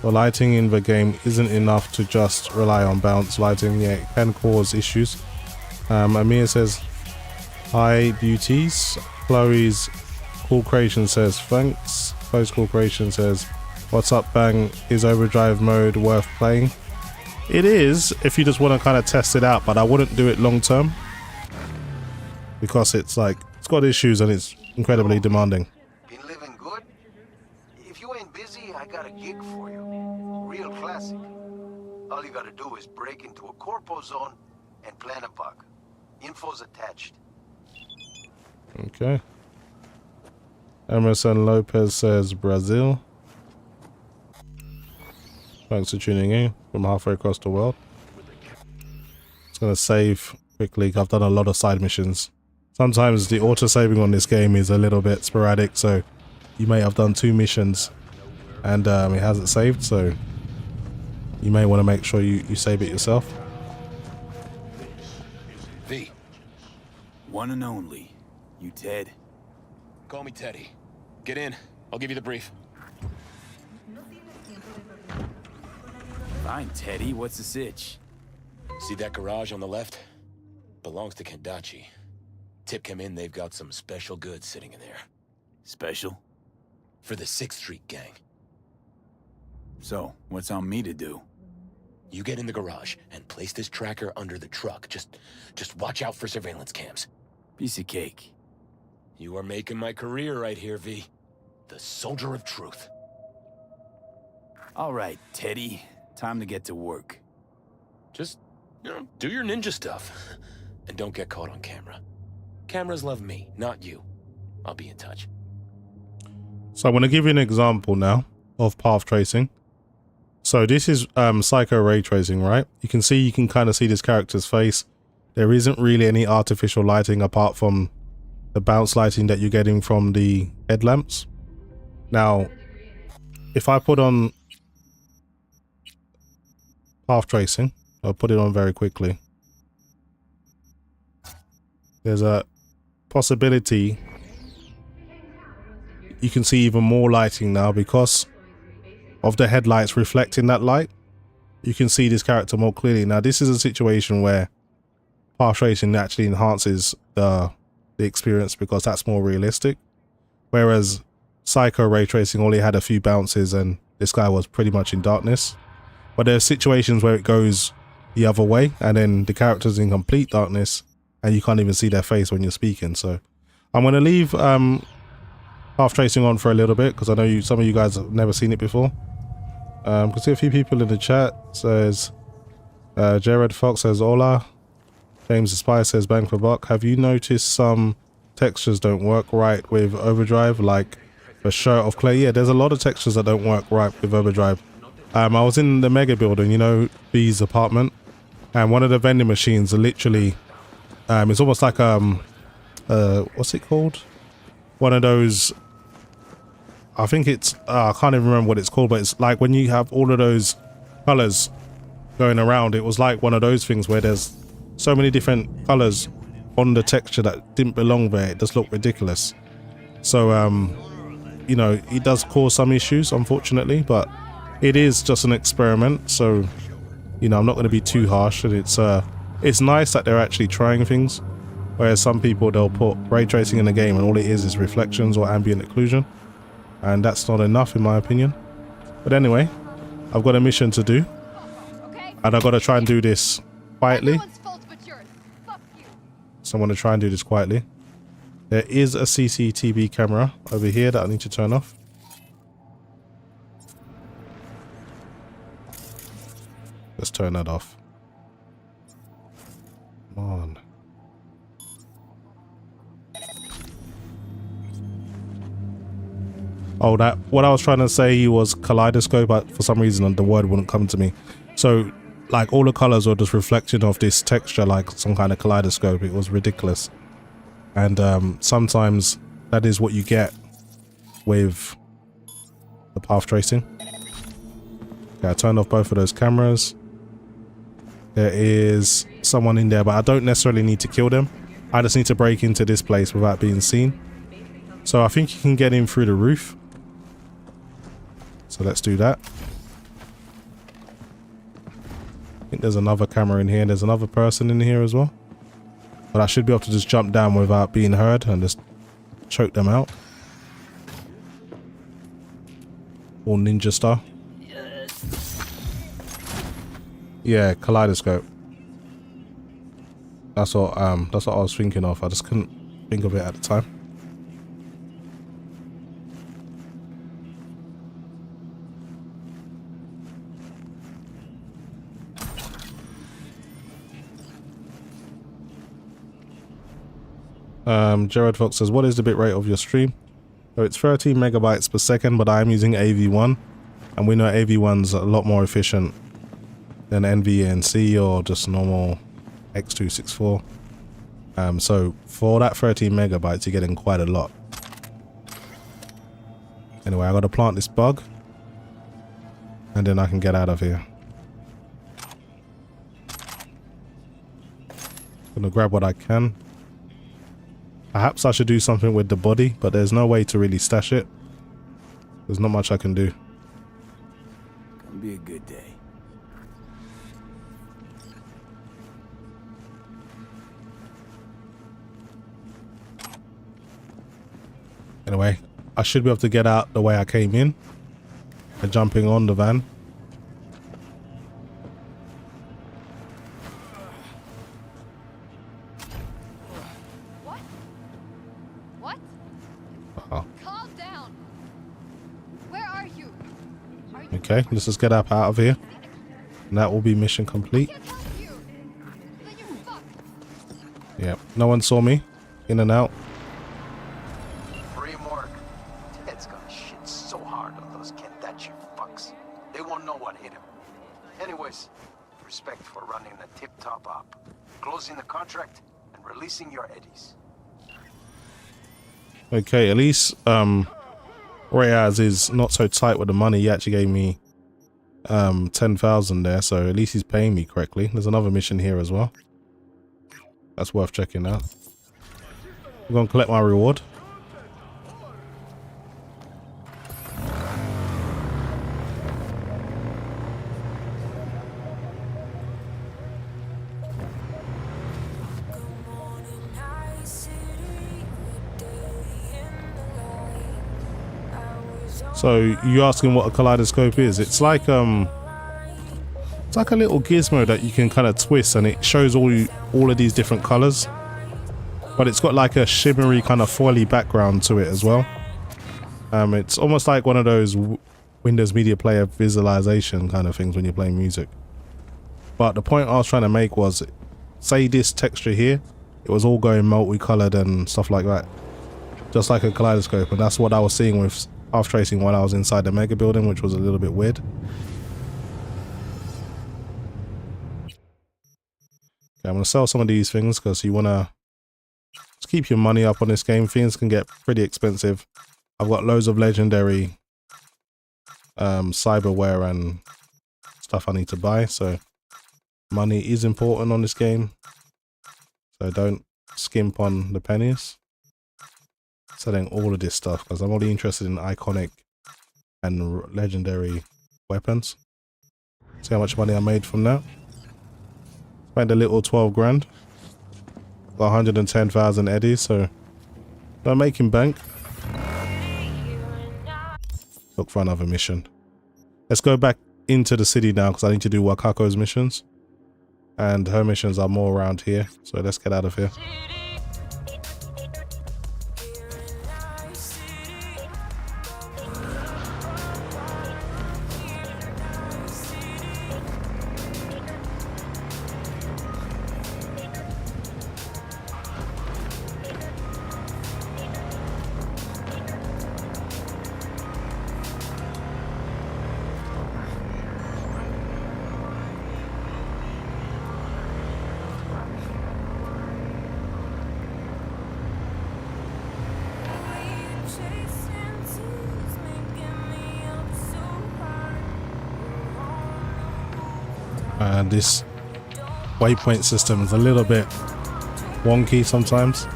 The lighting in the game isn't enough to just rely on bounce lighting. Yeah, it can cause issues." Amir says, "Hi, beauties." Chloe's Cool Creation says, "Thanks." Chloe's Cool Creation says, "What's up, Bang? Is overdrive mode worth playing?" It is, if you just want to kind of test it out, but I wouldn't do it long term. Because it's like, it's got issues and it's incredibly demanding.
Been living good? If you ain't busy, I got a gig for you. Real classic. All you gotta do is break into a corpo zone and plan a bug. Info's attached.
Okay. Emerson Lopez says Brazil. Thanks for tuning in from halfway across the world. It's gonna save quickly. I've done a lot of side missions. Sometimes the auto-saving on this game is a little bit sporadic, so you may have done 2 missions and it hasn't saved, so you may want to make sure you save it yourself.
V. One and only. You Ted?
Call me Teddy. Get in. I'll give you the brief.
Fine, Teddy. What's the sitch?
See that garage on the left? Belongs to Kendachi. Tip came in, they've got some special goods sitting in there.
Special?
For the 6th Street gang.
So, what's on me to do?
You get in the garage and place this tracker under the truck. Just watch out for surveillance cams.
Piece of cake.
You are making my career right here, V. The soldier of truth.
All right, Teddy. Time to get to work.
Just, do your ninja stuff. And don't get caught on camera. Cameras love me, not you. I'll be in touch.
So I'm going to give you an example now of path tracing. So this is Psycho Ray Tracing, right? You can kind of see this character's face. There isn't really any artificial lighting apart from the bounce lighting that you're getting from the headlamps. Now, if I put on path tracing. I'll put it on very quickly. There's a possibility you can see even more lighting now because of the headlights reflecting that light. You can see this character more clearly. Now this is a situation where path tracing actually enhances the experience because that's more realistic. Whereas Psycho ray tracing only had a few bounces and this guy was pretty much in darkness. But there are situations where it goes the other way and then the character's in complete darkness and you can't even see their face when you're speaking. So I'm going to leave path tracing on for a little bit because I know some of you guys have never seen it before. I can see a few people in the chat. Says Jared Fox says hola. James the Spy says bang for buck. Have you noticed some textures don't work right with overdrive, like the shirt of clay? Yeah, there's a lot of textures that don't work right with overdrive. I was in the mega building, you know, B's apartment, and one of the vending machines are literally it's almost like what's it called? One of those, I think it's I can't even remember what it's called, but it's like when you have all of those colors going around, it was like one of those things where there's so many different colors on the texture that didn't belong there. It just looked ridiculous. So you know, it does cause some issues, unfortunately, but it is just an experiment, so you know, I'm not going to be too harsh. And it's nice that they're actually trying things, whereas some people, they'll put ray tracing in the game and all it is reflections or ambient occlusion, and that's not enough in my opinion. But anyway, I've got a mission to do and I've got to try and do this quietly. So I'm going to try and do this quietly. There is a CCTV camera over here that I need to turn off. Let's turn that off. Come on. Oh, that what I was trying to say was kaleidoscope, but for some reason the word wouldn't come to me. So like all the colors were just reflection of this texture, like some kind of kaleidoscope. It was ridiculous. And sometimes that is what you get with the path tracing. Okay, I turned off both of those cameras. There is someone in there, but I don't necessarily need to kill them. I just need to break into this place without being seen. So I think you can get in through the roof. So let's do that. I think there's another camera in here. There's another person in here as well. But I should be able to just jump down without being heard and just choke them out. All ninja style. Yeah, kaleidoscope. That's what I was thinking of. I just couldn't think of it at the time. Jared Fox says, what is the bitrate of your stream? So it's 13 megabytes per second, but I'm using AV1, and we know AV1's a lot more efficient than NVMe or just normal X264. So for that 13 megabytes, you're getting quite a lot. Anyway, I gotta plant this bug, and then I can get out of here. Gonna grab what I can. Perhaps I should do something with the body, but there's no way to really stash it. There's not much I can do.
Gonna be a good day.
Anyway, I should be able to get out the way I came in by jumping on the van.
What?
Oh.
Calm down. Where are you?
Okay, let's just get up out of here. And that will be mission complete. Yeah, no one saw me. In and out.
Framework. Ted's gonna shit so hard on those Kendachi fucks. They won't know what hit him. Anyways, respect for running a tip-top op, closing the contract, and releasing your eddies.
Okay, at least Reyes is not so tight with the money. He actually gave me 10,000 there, so at least he's paying me correctly. There's another mission here as well. That's worth checking out. I'm gonna collect my reward. So you asking what a kaleidoscope is? It's like a little gizmo that you can kind of twist, and it shows all of these different colors. But it's got like a shimmery kind of foily background to it as well. It's almost like one of those Windows Media Player visualization kind of things when you're playing music. But the point I was trying to make was, say this texture here, it was all going multicolored and stuff like that, just like a kaleidoscope, and that's what I was seeing with half tracing while I was inside the mega building, which was a little bit weird. Okay, I'm gonna sell some of these things because you wanna just keep your money up on this game. Things can get pretty expensive. I've got loads of legendary cyberware and stuff I need to buy, so money is important on this game, so don't skimp on the pennies. Selling all of this stuff because I'm only interested in iconic and legendary weapons. See how much money I made from that. Spent a little 12 grand. Got 110,000 eddies, so I'm making bank. Look for another mission. Let's go back into the city now because I need to do Wakako's missions, and her missions are more around here, so let's get out of here. This waypoint system is a little bit wonky sometimes.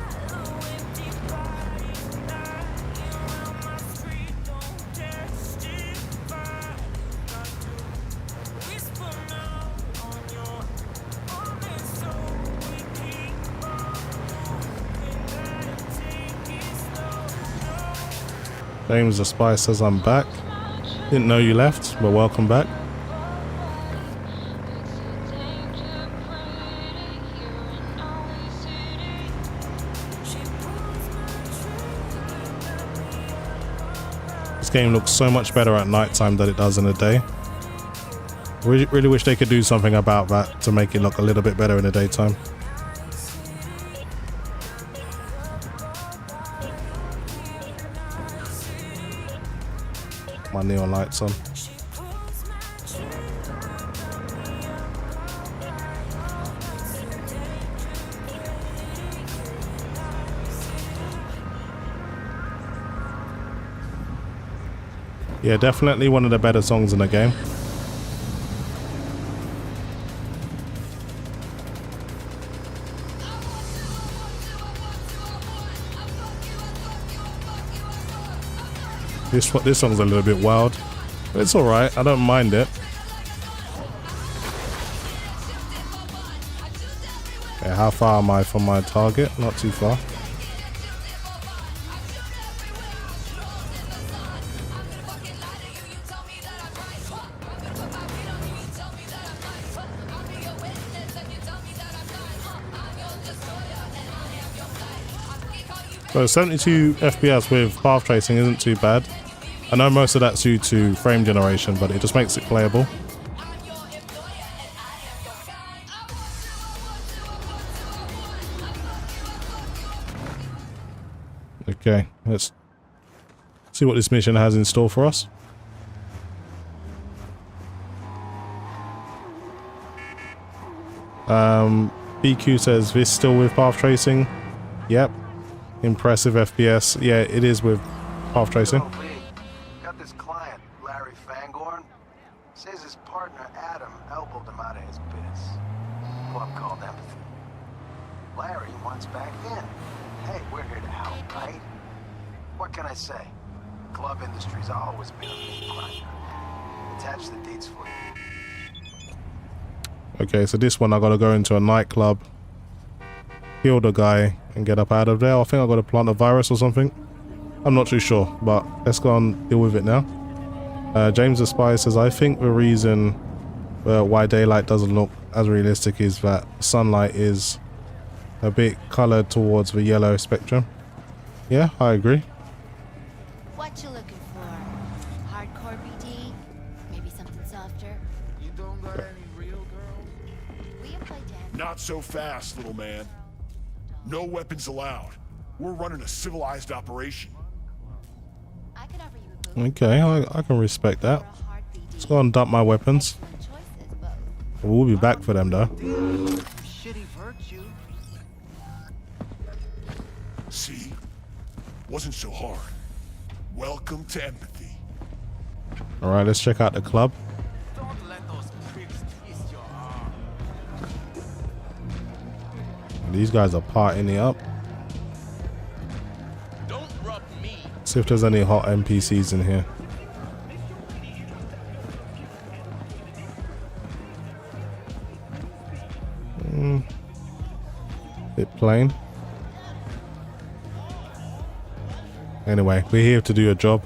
James the Spy says I'm back. Didn't know you left, but welcome back. This game looks so much better at night time than it does in the day. Really wish they could do something about that to make it look a little bit better in the daytime. My neon lights on. Yeah, definitely one of the better songs in the game. This song's a little bit wild, but it's alright, I don't mind it. Okay, how far am I from my target? Not too far. So 72 FPS with path tracing isn't too bad. I know most of that's due to frame generation, but it just makes it playable. Okay, let's see what this mission has in store for us. BQ says this still with path tracing. Yep. Impressive FPS. Yeah, it is with path tracing.
Got this client, Larry Fangorn. Says his Larry wants back in. Hey, we're here to help, right? What can I say? Club industry's always been a big grinder. Attach the dates for you.
Okay, so this one I gotta go into a nightclub, kill the guy, and get up out of there. I think I gotta plant a virus or something. I'm not too sure, but let's go and deal with it now. James the Spy says, I think the reason why daylight doesn't look as realistic is that sunlight is a bit colored towards the yellow spectrum. Yeah, I agree.
What you looking for? Hardcore BD? Maybe something softer?
You don't got any real girls?
We play dance.
Not so fast, little man. No weapons allowed. We're running a civilized operation.
I could offer you a boost.
Okay, I can respect that. Let's go and dump my weapons. We'll be back for them though.
Shitty virtue.
See? Wasn't so hard. Welcome to empathy.
Alright, let's check out the club.
Don't let those pricks twist your arm.
These guys are partying it up.
Don't rub me.
See if there's any hot NPCs in here. Bit plain. Anyway, we're here to do a job.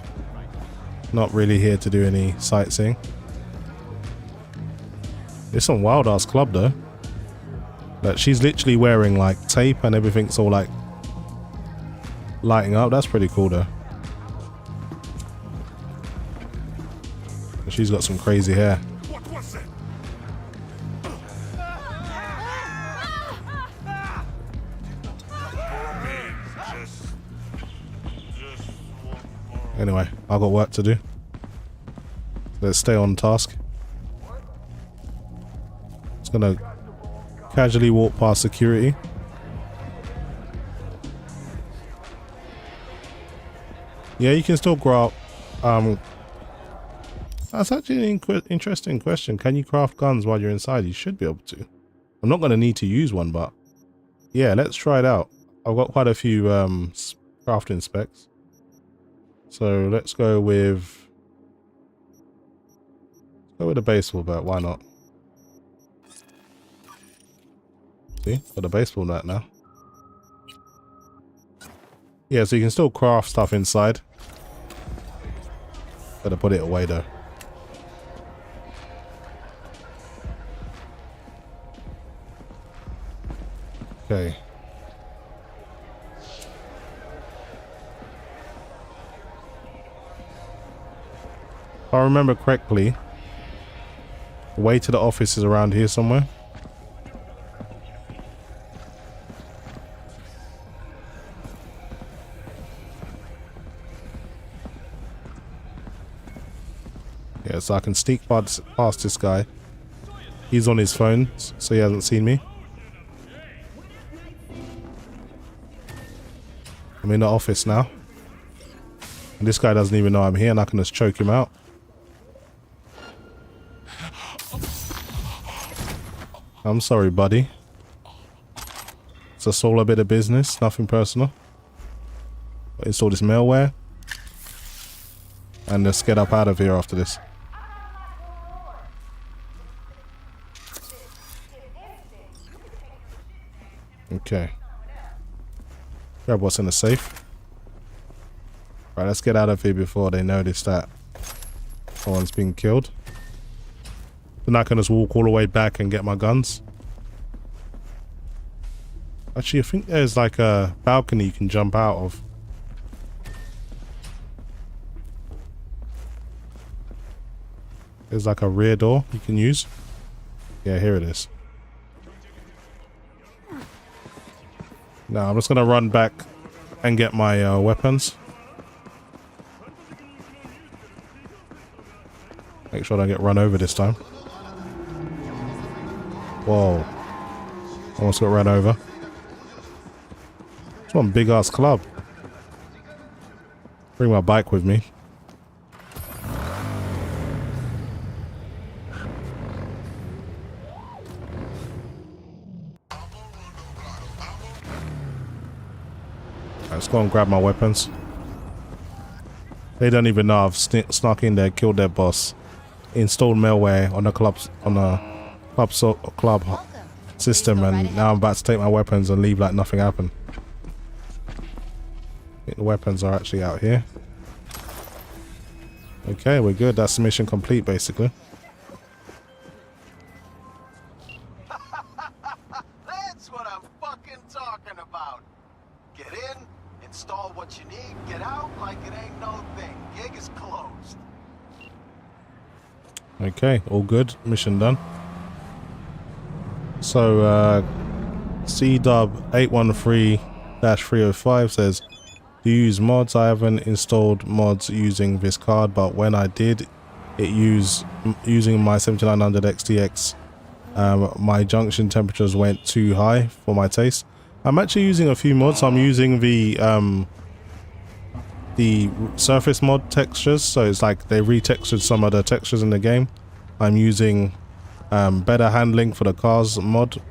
Not really here to do any sightseeing. It's some wild ass club though. Like, she's literally wearing like tape and everything's all like lighting up. That's pretty cool though. She's got some crazy hair.
What was it?
Anyway, I've got work to do. Let's stay on task. Just gonna casually walk past security. Yeah, you can still grow up. That's actually an interesting question. Can you craft guns while you're inside? You should be able to. I'm not gonna need to use one, but yeah, let's try it out. I've got quite a few crafting specs. So let's go with a baseball bat. Why not? See, got a baseball bat now. Yeah, so you can still craft stuff inside. Gotta put it away though. Okay. If I remember correctly, the way to the office is around here somewhere. Yeah, so I can sneak past this guy. He's on his phone, so he hasn't seen me. I'm in the office now. And this guy doesn't even know I'm here, and I can just choke him out. I'm sorry, buddy. It's just all a bit of business, nothing personal. Install this malware. And let's get up out of here after this. Okay. Grab what's in the safe. Right, let's get out of here before they notice that someone's been killed. Then I can just walk all the way back and get my guns. Actually, I think there's like a balcony you can jump out of. There's like a rear door you can use. Yeah, here it is. Now I'm just gonna run back and get my weapons. Make sure I don't get run over this time. Whoa. Almost got run over. It's one big ass club. Bring my bike with me. Let's go and grab my weapons. They don't even know I've snuck in there, killed their boss, installed malware on the club system, and now I'm about to take my weapons and leave like nothing happened. I think the weapons are actually out here. Okay, we're good. That's the mission complete, basically.
That's what I'm fucking talking about. Get in, install what you need, get out like it ain't no thing. Gig is closed.
Okay, all good. Mission done. So, CDub 813-305 says, do you use mods? I haven't installed mods using this card, but when I did it using my 7900 XTX, my junction temperatures went too high for my taste. I'm actually using a few mods. I'm using the surface mod textures, so it's like they retextured some of the textures in the game. I'm using better handling for the cars mod,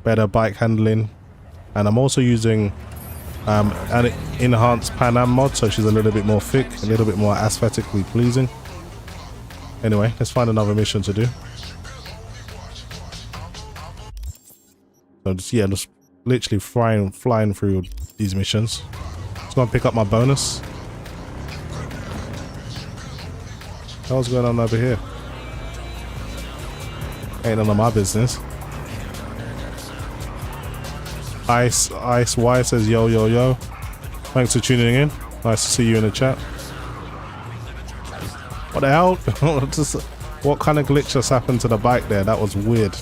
better bike handling, and I'm also using an enhanced Pan Am mod, so she's a little bit more thick, a little bit more aesthetically pleasing. Anyway, let's find another mission to do. So just, yeah, just literally flying through these missions. Just gonna pick up my bonus. What's going on over here? Ain't none of my business. Ice Y says yo yo yo. Thanks for tuning in. Nice to see you in the chat. What the hell? What kind of glitch just happened to the bike there? That was weird.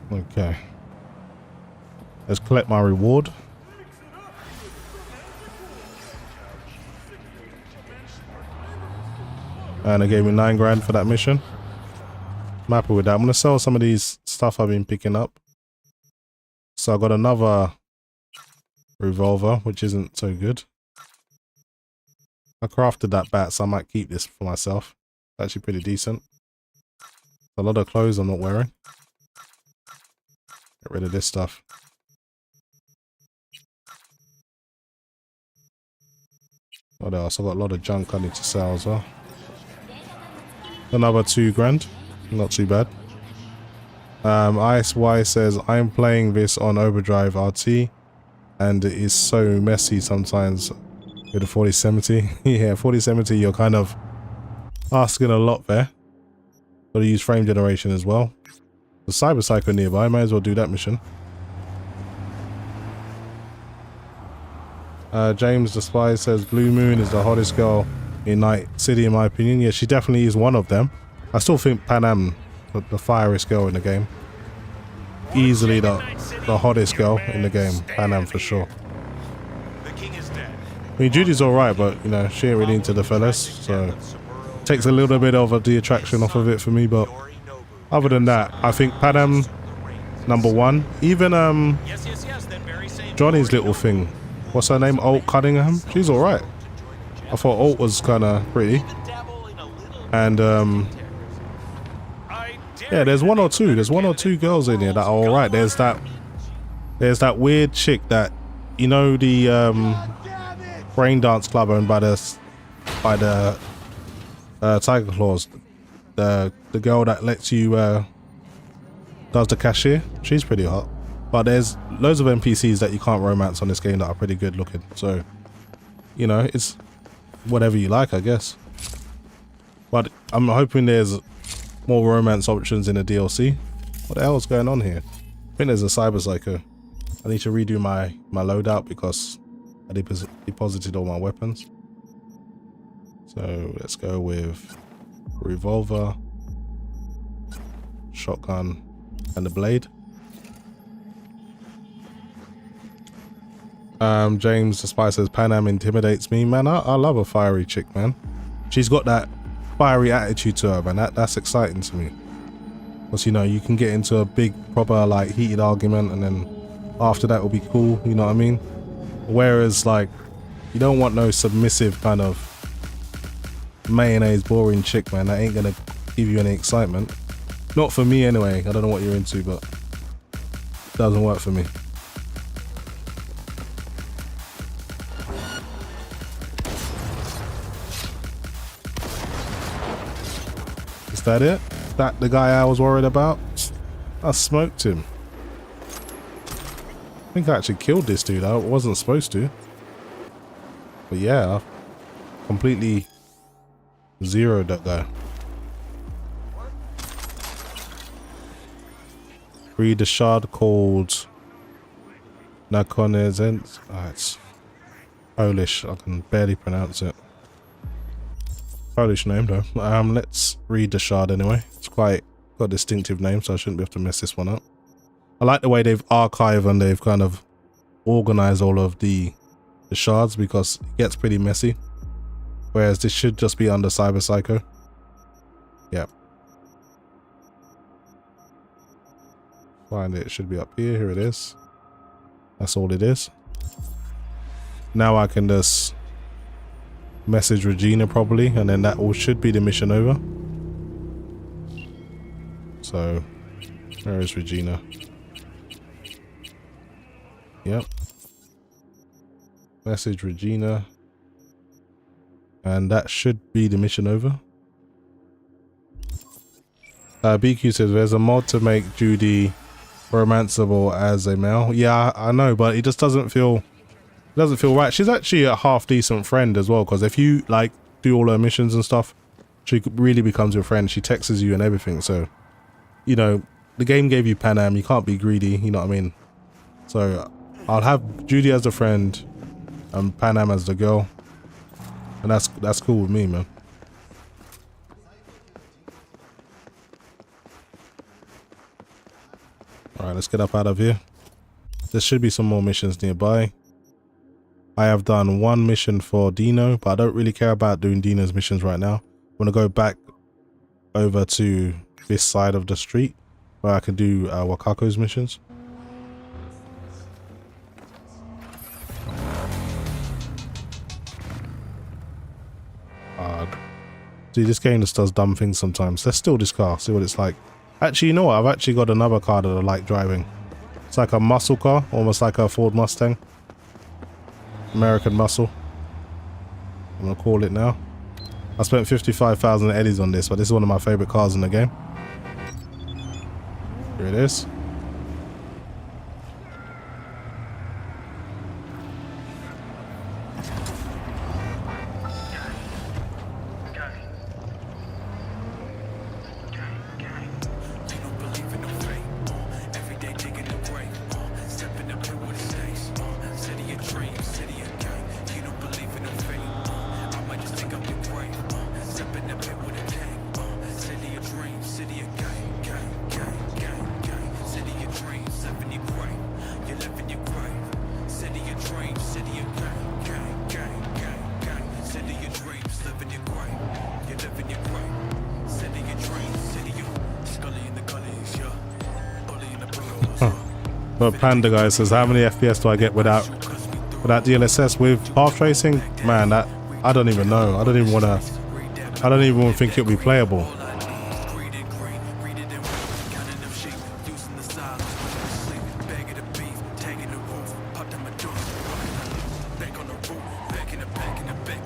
Okay, let's collect my reward. And they gave me 9 grand for that mission. I'm happy with that. I'm gonna sell some of these stuff I've been picking up. So I got another revolver, which isn't so good. I crafted that bat, so I might keep this for myself. Actually pretty decent. A lot of clothes I'm not wearing. Get rid of this stuff. What else? I've got a lot of junk I need to sell as well. Another 2 grand. Not too bad. Ice Y says, I'm playing this on Overdrive RT and it is so messy sometimes with the 4070. Yeah, 4070, you're kind of asking a lot there. Got to use frame generation as well. The Cyber Psycho nearby, might as well do that mission. James the Spy says Blue Moon is the hottest girl in Night City in my opinion. Yeah, she definitely is one of them. I still think Pan Am, the fieriest girl in the game. Easily the hottest girl in the game. Pan Am for sure. I mean, Judy's alright, but you know, she ain't really into the fellas, so takes a little bit of the attraction off of it for me, but other than that, I think Pan Am #1. Even Johnny's little thing. What's her name? Alt Cunningham? She's alright. I thought Alt was kinda pretty. And yeah, there's one or two girls in here that are alright. There's that weird chick that, you know, the brain dance club owned by the Tiger Claws. The girl that lets you does the cashier. She's pretty hot. But there's loads of NPCs that you can't romance on this game that are pretty good looking. So, you know, it's whatever you like, I guess. But I'm hoping there's more romance options in the DLC. What the hell is going on here? I think there's a Cyber Psycho. I need to redo my loadout because I deposited all my weapons. So let's go with revolver, shotgun, and the blade. James the Spy says Pan Am intimidates me. Man, I love a fiery chick, man. She's got that fiery attitude to her, man. That's exciting to me. Because, you know, you can get into a big, proper, like, heated argument, and then after that will be cool, you know what I mean? Whereas, like, you don't want no submissive kind of mayonnaise boring chick, man. That ain't gonna give you any excitement. Not for me anyway. I don't know what you're into, but it doesn't work for me. Is that it? That the guy I was worried about? I smoked him. I think I actually killed this dude. I wasn't supposed to. But yeah, I completely zeroed that guy. Read a shard called Nakonezent. It's Polish. I can barely pronounce it. Polish name though. Let's read the shard anyway. It's quite got a distinctive name, so I shouldn't be able to mess this one up. I like the way they've archived and they've kind of organized all of the shards, because it gets pretty messy. Whereas this should just be under Cyber Psycho. Yep. Find it. It should be up here. Here it is. That's all it is. Now I can just message Regina probably, and then that all should be the mission over. So where is Regina? Yep. Message Regina, and that should be the mission over. BQ says there's a mod to make Judy romanceable as a male. Yeah, I know, but it just doesn't feel right. She's actually a half decent friend as well, because if you like do all her missions and stuff, she really becomes your friend. She texts you and everything. So, you know, the game gave you Panam. You can't be greedy. You know what I mean? So I'll have Judy as a friend and Panam as the girl, and that's cool with me, man. All right, let's get up out of here. There should be some more missions nearby. I have done one mission for Dino, but I don't really care about doing Dino's missions right now. I'm gonna go back over to this side of the street where I can do Wakako's missions. See, this game just does dumb things sometimes. Let's steal this car, see what it's like. Actually, you know what? I've actually got another car that I like driving. It's like a muscle car, almost like a Ford Mustang. American Muscle, I'm gonna call it now. I spent 55,000 eddies on this, but this is one of my favorite cars in the game. Here it is. But Panda guy says, how many FPS do I get without DLSS with path tracing? Man, that I don't even know. I don't even want to think it'll be playable.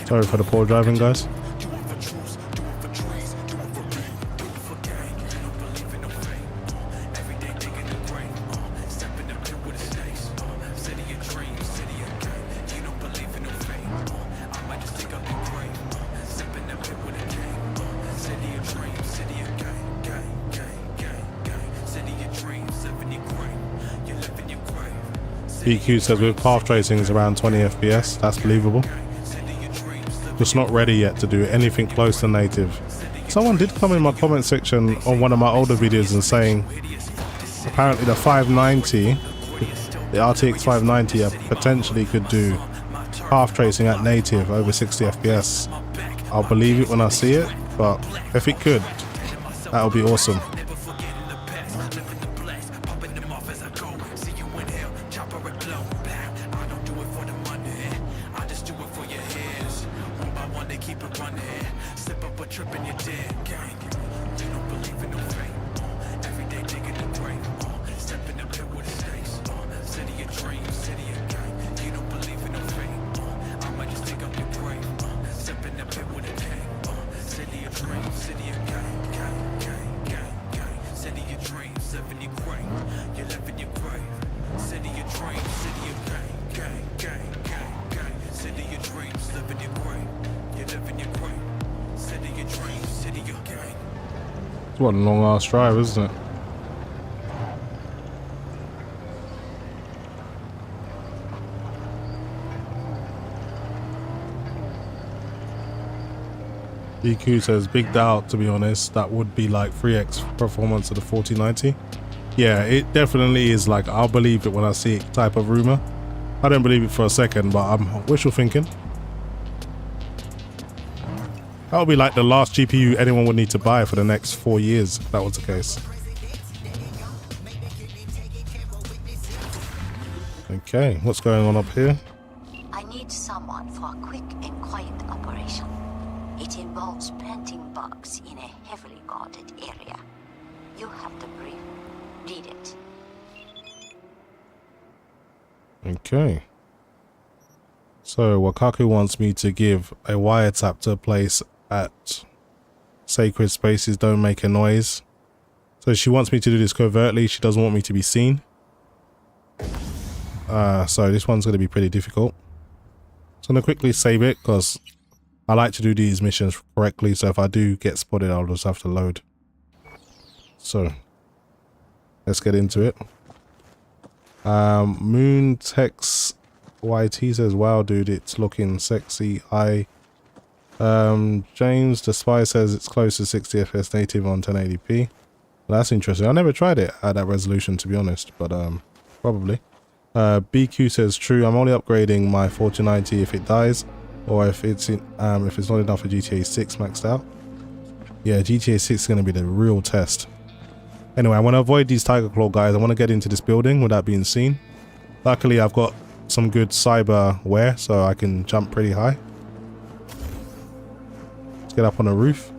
Sorry for the poor driving, guys. EQ says with path tracing is around 20 FPS. That's believable. Just not ready yet to do anything close to native. Someone did come in my comment section on one of my older videos and saying apparently the 590, the RTX 590 potentially could do path tracing at native over 60 FPS. I'll believe it when I see it, but if it could, that would be awesome. What a long ass drive, isn't it? EQ says, big doubt, to be honest. That would be like 3x performance of the 4090. Yeah, it definitely is. Like, I'll believe it when I see it type of rumor. I don't believe it for a second, but I'm wishful thinking. That would be like the last GPU anyone would need to buy for the next 4 years, if that was the case. Okay, what's going on up here?
I need someone for a quick and quiet operation. It involves planting bugs in a heavily guarded area. You have the brief. Read it.
Okay. So Wakaku wants me to give a wiretap to a place at Sacred Spaces, don't make a noise. So she wants me to do this covertly. She doesn't want me to be seen. So this one's going to be pretty difficult. So I'm going to quickly save it because I like to do these missions correctly. So if I do get spotted, I'll just have to load. So let's get into it. Moon Tex YT says, wow, dude, it's looking sexy. James the Spy says it's close to 60 FPS native on 1080p. Well, that's interesting. I never tried it at that resolution, to be honest, but probably. BQ says, true, I'm only upgrading my 4090 if it dies, or if it's not enough for GTA 6 maxed out. Yeah, GTA 6 is going to be the real test. Anyway, I want to avoid these Tiger Claw guys. I want to get into this building without being seen. Luckily, I've got some good cyber wear, so I can jump pretty high. Let's get up on the roof.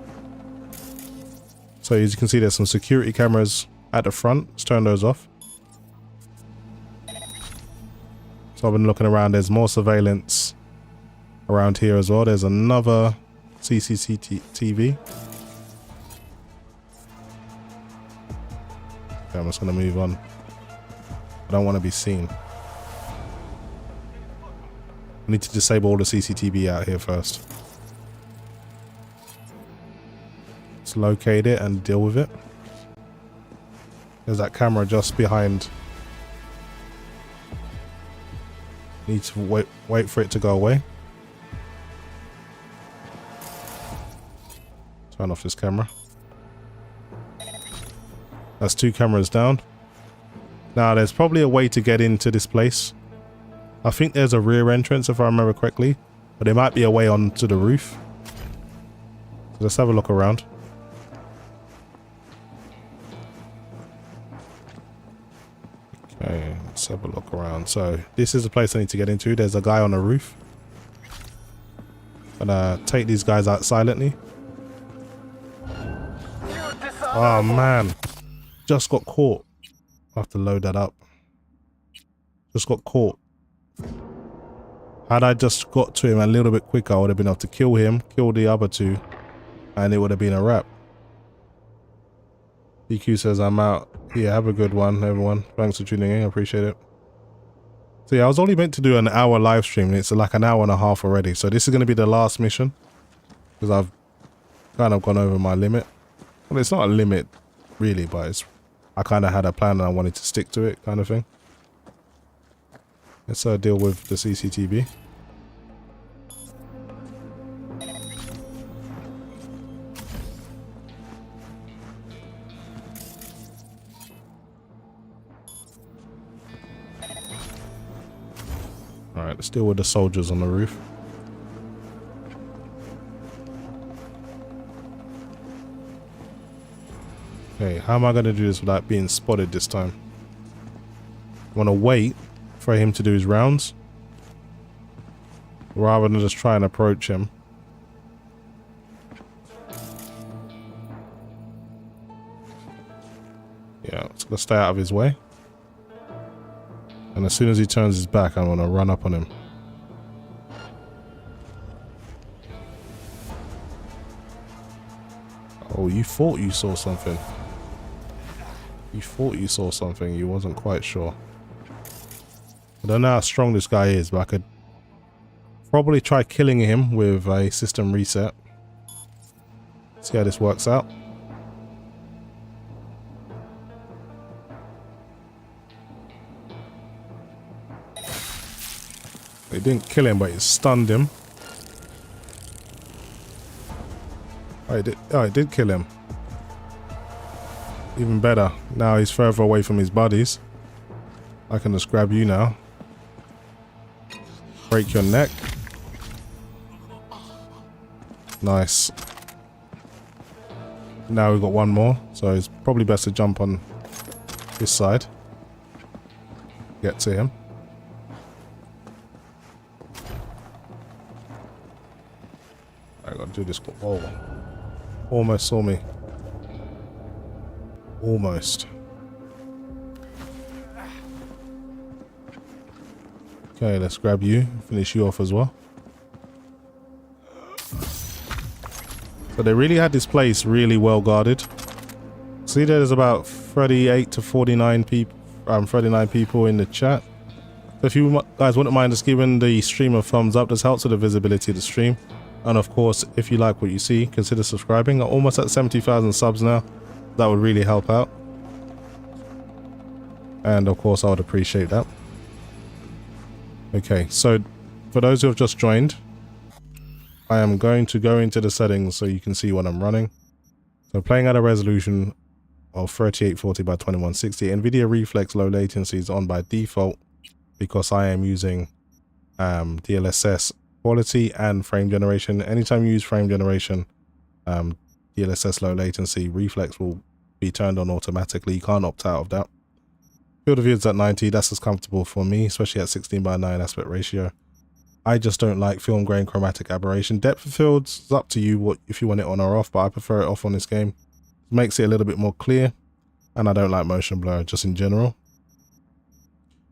So as you can see, there's some security cameras at the front. Let's turn those off. So I've been looking around. There's more surveillance around here as well. There's another CCTV. Okay, I'm just going to move on. I don't want to be seen. I need to disable all the CCTV out here first. Let's locate it and deal with it. There's that camera just behind. Need to wait for it to go away. Turn off this camera. That's 2 cameras down. Now there's probably a way to get into this place. I think there's a rear entrance if I remember correctly, but there might be a way onto the roof. So let's have a look around. Okay, let's have a look around. So this is the place I need to get into. There's a guy on the roof. Gonna take these guys out silently. Oh man, just got caught. I have to load that up. Just got caught. Had I just got to him a little bit quicker, I would have been able to kill him, kill the other 2, and it would have been a wrap. EQ says I'm out. Yeah, have a good one, everyone. Thanks for tuning in. I appreciate it. So yeah, I was only meant to do an hour live stream, and it's like an hour and a half already. So this is going to be the last mission, because I've kind of gone over my limit. Well, it's not a limit, really, but it's, I kind of had a plan and I wanted to stick to it, kind of thing. Let's deal with the CCTV. Alright, let's deal with the soldiers on the roof. Okay, how am I going to do this without being spotted this time? I want to wait for him to do his rounds, rather than just try and approach him. Yeah, it's going to stay out of his way. And as soon as he turns his back, I'm going to run up on him. Oh, you thought you saw something. You thought you saw something. You wasn't quite sure. I don't know how strong this guy is, but I could probably try killing him with a system reset. See how this works out. It didn't kill him, but it stunned him. Oh, it did kill him. Even better. Now he's further away from his buddies. I can just grab you now. Break your neck. Nice. Now we've got one more, so it's probably best to jump on this side. Get to him. I gotta do this. Oh. Almost saw me. Almost. Okay, let's grab you. Finish you off as well. So they really had this place really well guarded. See, there's about 38 to 49 people, 39 people in the chat. So if you guys wouldn't mind just giving the stream a thumbs up, this helps with the visibility of the stream. And of course, if you like what you see, consider subscribing. I'm almost at 70,000 subs now. That would really help out. And of course, I would appreciate that. Okay, so for those who have just joined, I am going to go into the settings so you can see what I'm running. So playing at a resolution of 3840 by 2160. NVIDIA Reflex low latency is on by default because I am using DLSS quality and frame generation. Anytime you use frame generation, DLSS low latency, reflex will be turned on automatically. You can't opt out of that. Field of view is at 90. That's as comfortable for me, especially at 16:9 aspect ratio. I just don't like film grain chromatic aberration. Depth of fields is up to you if you want it on or off, but I prefer it off on this game. It makes it a little bit more clear, and I don't like motion blur just in general.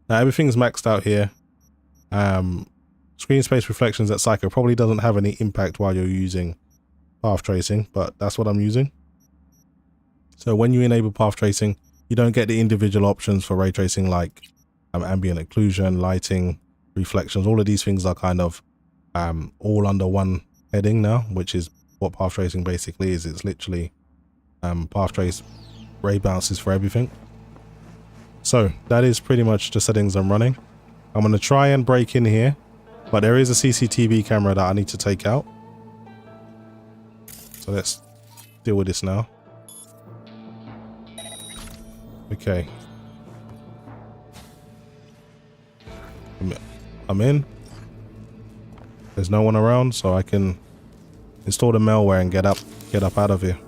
Now everything's maxed out here. Screen space reflections at Psycho probably doesn't have any impact while you're using path tracing, but that's what I'm using. So when you enable path tracing, you don't get the individual options for ray tracing like ambient occlusion, lighting, reflections. All of these things are kind of all under one heading now, which is what path tracing basically is. It's literally path trace ray bounces for everything. So that is pretty much the settings I'm running. I'm going to try and break in here, but there is a CCTV camera that I need to take out. So let's deal with this now. Okay. I'm in. There's no one around, so I can install the malware and get up out of here.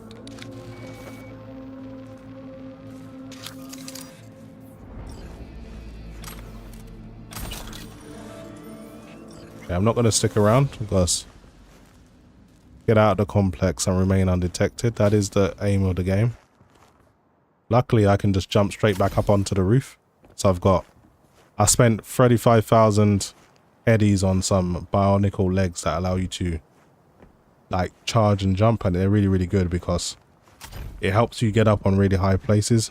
Okay, I'm not going to stick around because get out of the complex and remain undetected. That is the aim of the game. Luckily, I can just jump straight back up onto the roof. So I spent 35,000 eddies on some bionicle legs that allow you to like charge and jump, and they're really, really good because it helps you get up on really high places,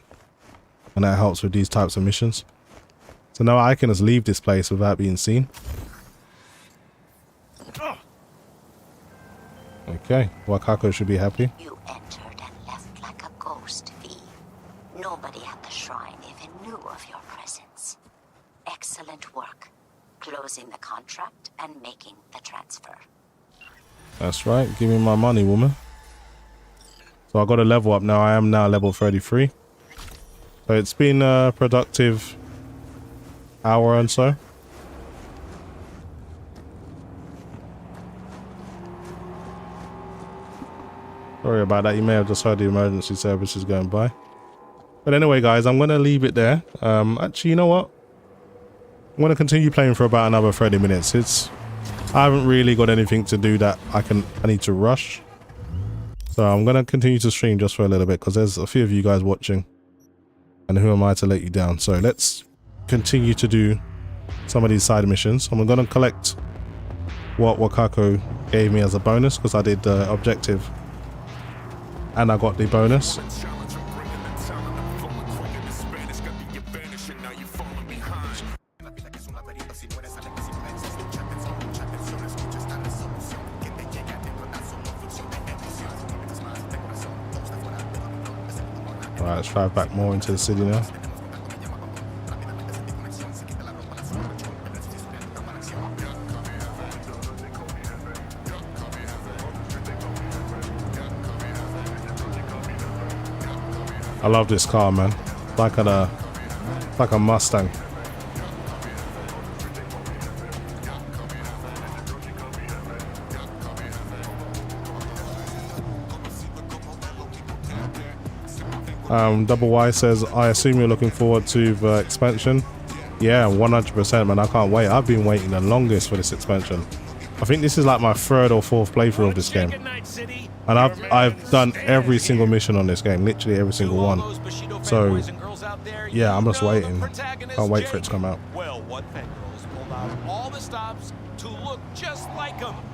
and that helps with these types of missions. So now I can just leave this place without being seen. Okay, Wakako should be happy.
You entered and left like a ghost, V. Nobody at the shrine even knew of your presence. Excellent work. Closing the contract and making the transfer.
That's right. Give me my money, woman. So I got a level up now. I am now level 33. So it's been a productive hour and so. Sorry about that. You may have just heard the emergency services going by. But anyway, guys, I'm going to leave it there. Actually, you know what? I'm going to continue playing for about another 30 minutes. I haven't really got anything to do that I need to rush. So I'm going to continue to stream just for a little bit because there's a few of you guys watching. And who am I to let you down? So let's continue to do some of these side missions. I'm going to collect what Wakako gave me as a bonus because I did the objective and I got the bonus. Alright, let's drive back more into the city now. I love this car, man. Like a Mustang. Double Y says, I assume you're looking forward to the expansion. Yeah, 100%, man. I can't wait. I've been waiting the longest for this expansion. I think this is like my 3rd or 4th playthrough of this game. And I've done every single mission on this game, literally every single one. So yeah, I'm just waiting. Can't wait for it to come out.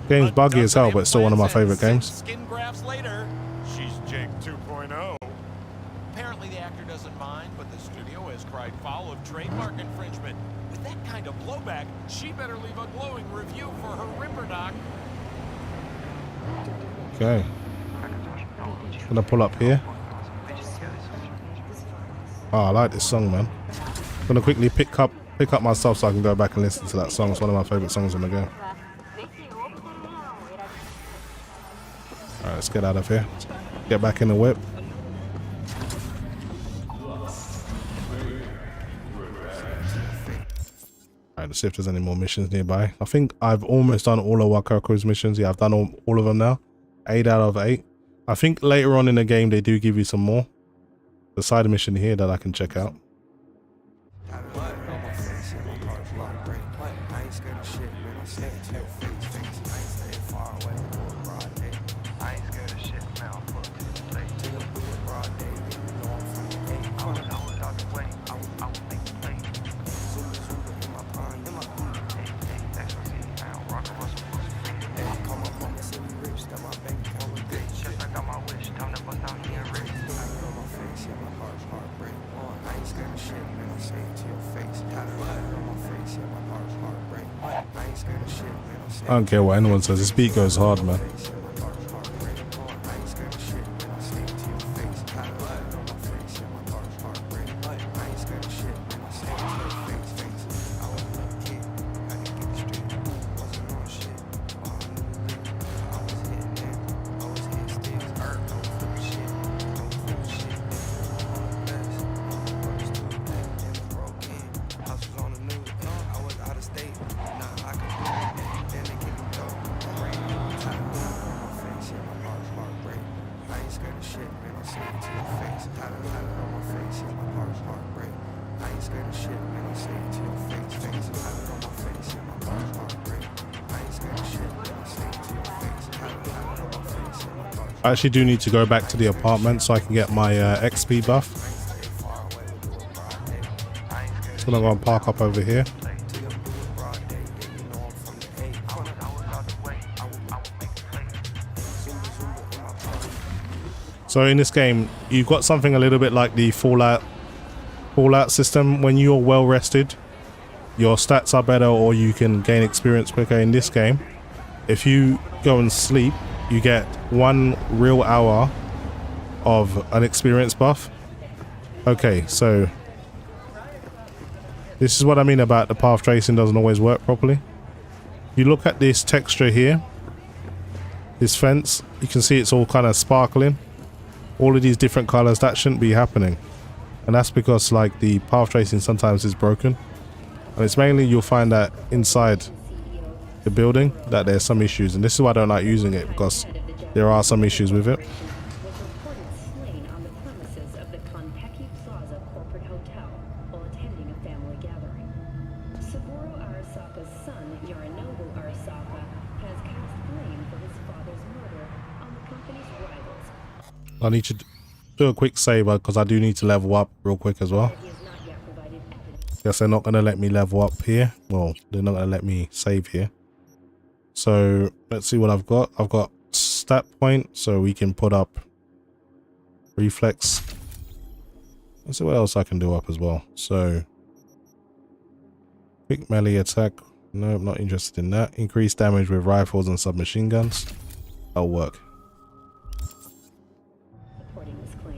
Game's buggy as hell, but it's still one of my favorite games.
She's Jake 2.0.
Apparently the actor doesn't mind, but the studio has cried foul of trademark infringement. With that kind of blowback, she better leave a glowing review for her Ripper Doc.
Okay. Gonna pull up here. Oh, I like this song, man. Gonna quickly pick up my stuff so I can go back and listen to that song. It's one of my favorite songs in the game. Alright, let's get out of here. Get back in the whip. Alright, let's see if there's any more missions nearby. I think I've almost done all of Wakako's missions. Yeah, I've done all of them now. 8 out of 8. I think later on in the game they do give you some more. The side mission here that I can check out. I don't care what anyone says, this beat goes hard, man. I actually do need to go back to the apartment so I can get my XP buff. So I'm gonna go and park up over here. So in this game, you've got something a little bit like the Fallout system. When you're well rested, your stats are better or you can gain experience quicker. In this game, if you go and sleep, you get 1 real hour of an experience buff. Okay, so this is what I mean about the path tracing doesn't always work properly. You look at this texture here, this fence, you can see it's all kind of sparkling. All of these different colors, that shouldn't be happening. And that's because like the path tracing sometimes is broken. And it's mainly you'll find that inside the building that there's some issues, and this is why I don't like using it, because there are some issues with it. I need to do a quick saver because I do need to level up real quick as well. Guess they're not going to let me level up here. Well, they're not going to let me save here. So let's see what I've got. I've got stat point, so we can put up reflex. Let's see what else I can do up as well. So quick melee attack. No, I'm not interested in that. Increased damage with rifles and submachine guns. That'll work.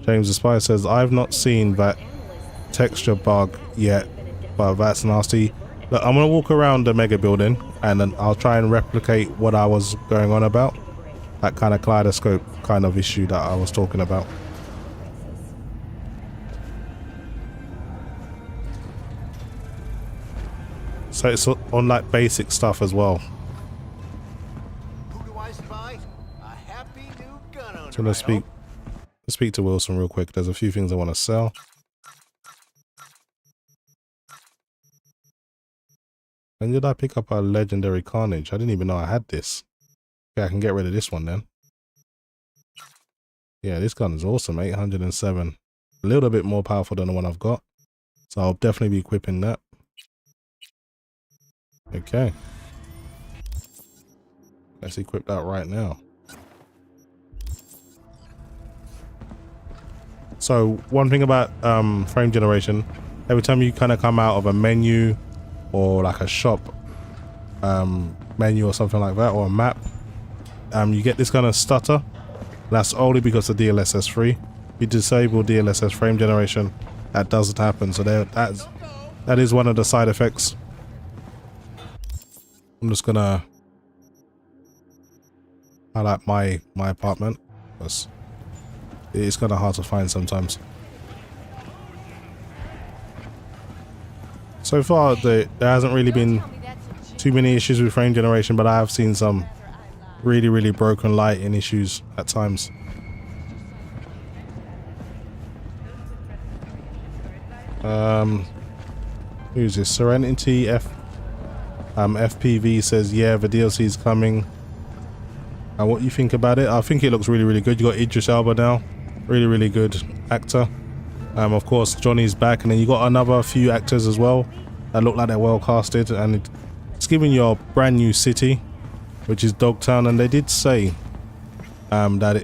James the Spy says, I've not seen that texture bug yet, but that's nasty. Look, I'm going to walk around the mega building and then I'll try and replicate what I was going on about. That kind of kaleidoscope kind of issue that I was talking about. So it's on like basic stuff as well.
Who do I spy? A happy new gun owner.
So let's speak to Wilson real quick. There's a few things I want to sell. When did I pick up a legendary Carnage? I didn't even know I had this. Okay, I can get rid of this one then. Yeah, this gun is awesome. 807. A little bit more powerful than the one I've got. So I'll definitely be equipping that. Okay. Let's equip that right now. So one thing about frame generation, every time you kind of come out of a menu or like a shop menu or something like that, or a map, you get this kind of stutter. That's only because of DLSS 3. If you disable DLSS frame generation, that doesn't happen. So that is one of the side effects. I'm just gonna highlight my apartment because it's kind of hard to find sometimes. So far, there hasn't really been too many issues with frame generation, but I have seen some really broken lighting issues at times. Who's this? Serenity FPV says, yeah, the DLC is coming. And what you think about it? I think it looks really good. You got Idris Elba now, really good actor. Of course, Johnny's back, and then you got another few actors as well that look like they're well casted, and it's giving you a brand new city, which is Dogtown. And they did say that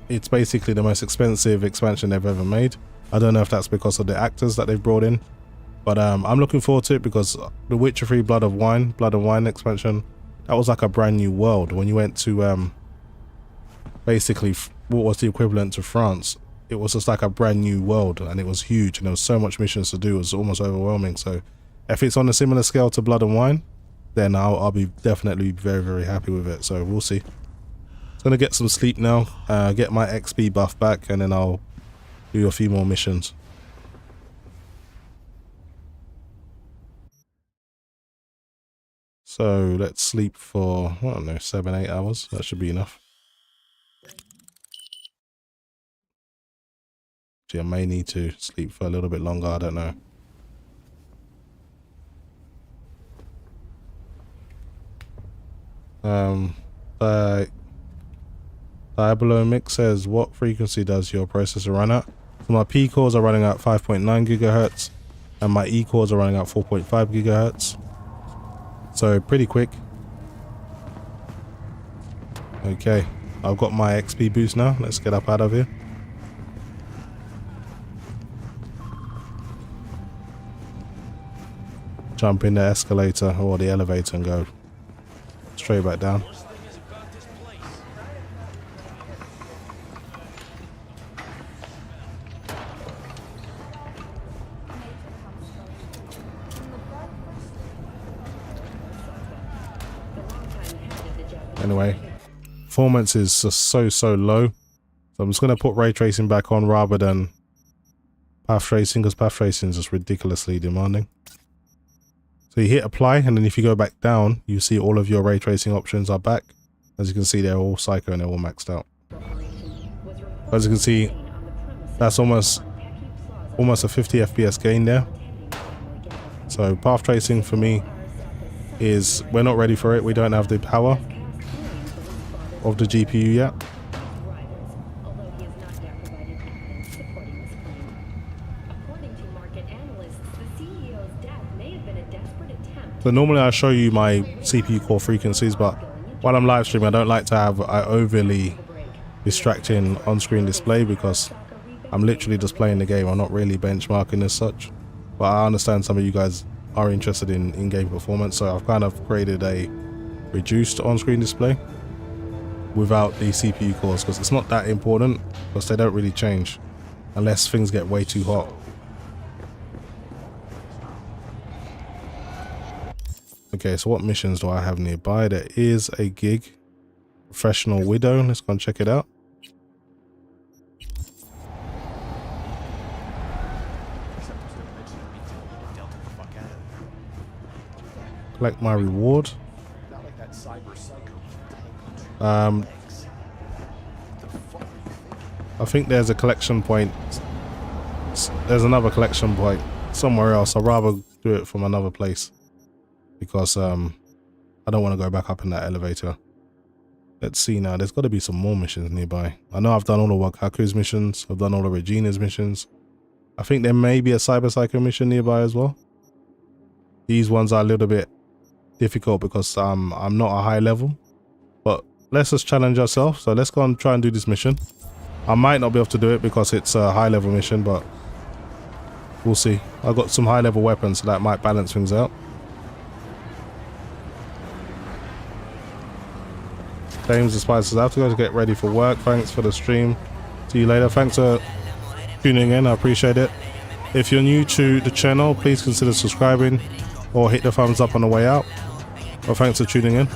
it's basically the most expensive expansion they've ever made. I don't know if that's because of the actors that they've brought in, but I'm looking forward to it because the Witcher 3 Blood of Wine expansion, that was like a brand new world. When you went to basically what was the equivalent to France, it was just like a brand new world, and it was huge, and there was so much missions to do. It was almost overwhelming. So if it's on a similar scale to Blood and Wine, then I'll be definitely very happy with it. So we'll see. I'm gonna get some sleep now, get my XP buff back, and then I'll do a few more missions. So let's sleep for, I don't know, 7-8 hours. That should be enough. Actually, I may need to sleep for a little bit longer. I don't know. Diablo Mix says, what frequency does your processor run at? So my P cores are running at 5.9 gigahertz, and my E cores are running at 4.5 gigahertz. So pretty quick. Okay, I've got my XP boost now. Let's get up out of here. Jump in the escalator or the elevator and go straight back down. Anyway, performance is just so low. So I'm just going to put ray tracing back on rather than path tracing, because path tracing is just ridiculously demanding. So you hit apply, and then if you go back down, you see all of your ray tracing options are back. As you can see, they're all psycho and they're all maxed out. As you can see, that's almost a 50 FPS gain there. So path tracing for me is, we're not ready for it. We don't have the power of the GPU yet. So normally I show you my CPU core frequencies, but while I'm live streaming, I don't like to have an overly distracting on-screen display because I'm literally just playing the game. I'm not really benchmarking as such. But I understand some of you guys are interested in in-game performance, so I've kind of created a reduced on-screen display without the CPU cores because it's not that important because they don't really change unless things get way too hot. Okay, so what missions do I have nearby? There is a gig, Professional Widow. Let's go and check it out. Collect my reward. I think there's a collection point. There's another collection point somewhere else. I'd rather do it from another place because I don't want to go back up in that elevator. Let's see now. There's got to be some more missions nearby. I know I've done all the Wakaku's missions. I've done all the Regina's missions. I think there may be a Cyber Psycho mission nearby as well. These ones are a little bit difficult because I'm not a high level. But let's just challenge ourselves. So let's go and try and do this mission. I might not be able to do it because it's a high level mission, but we'll see. I've got some high level weapons, so that might balance things out. James the Spices, I have to go to get ready for work. Thanks for the stream. See you later. Thanks for tuning in. I appreciate it. If you're new to the channel, please consider subscribing or hit the thumbs up on the way out. Well, thanks for tuning in.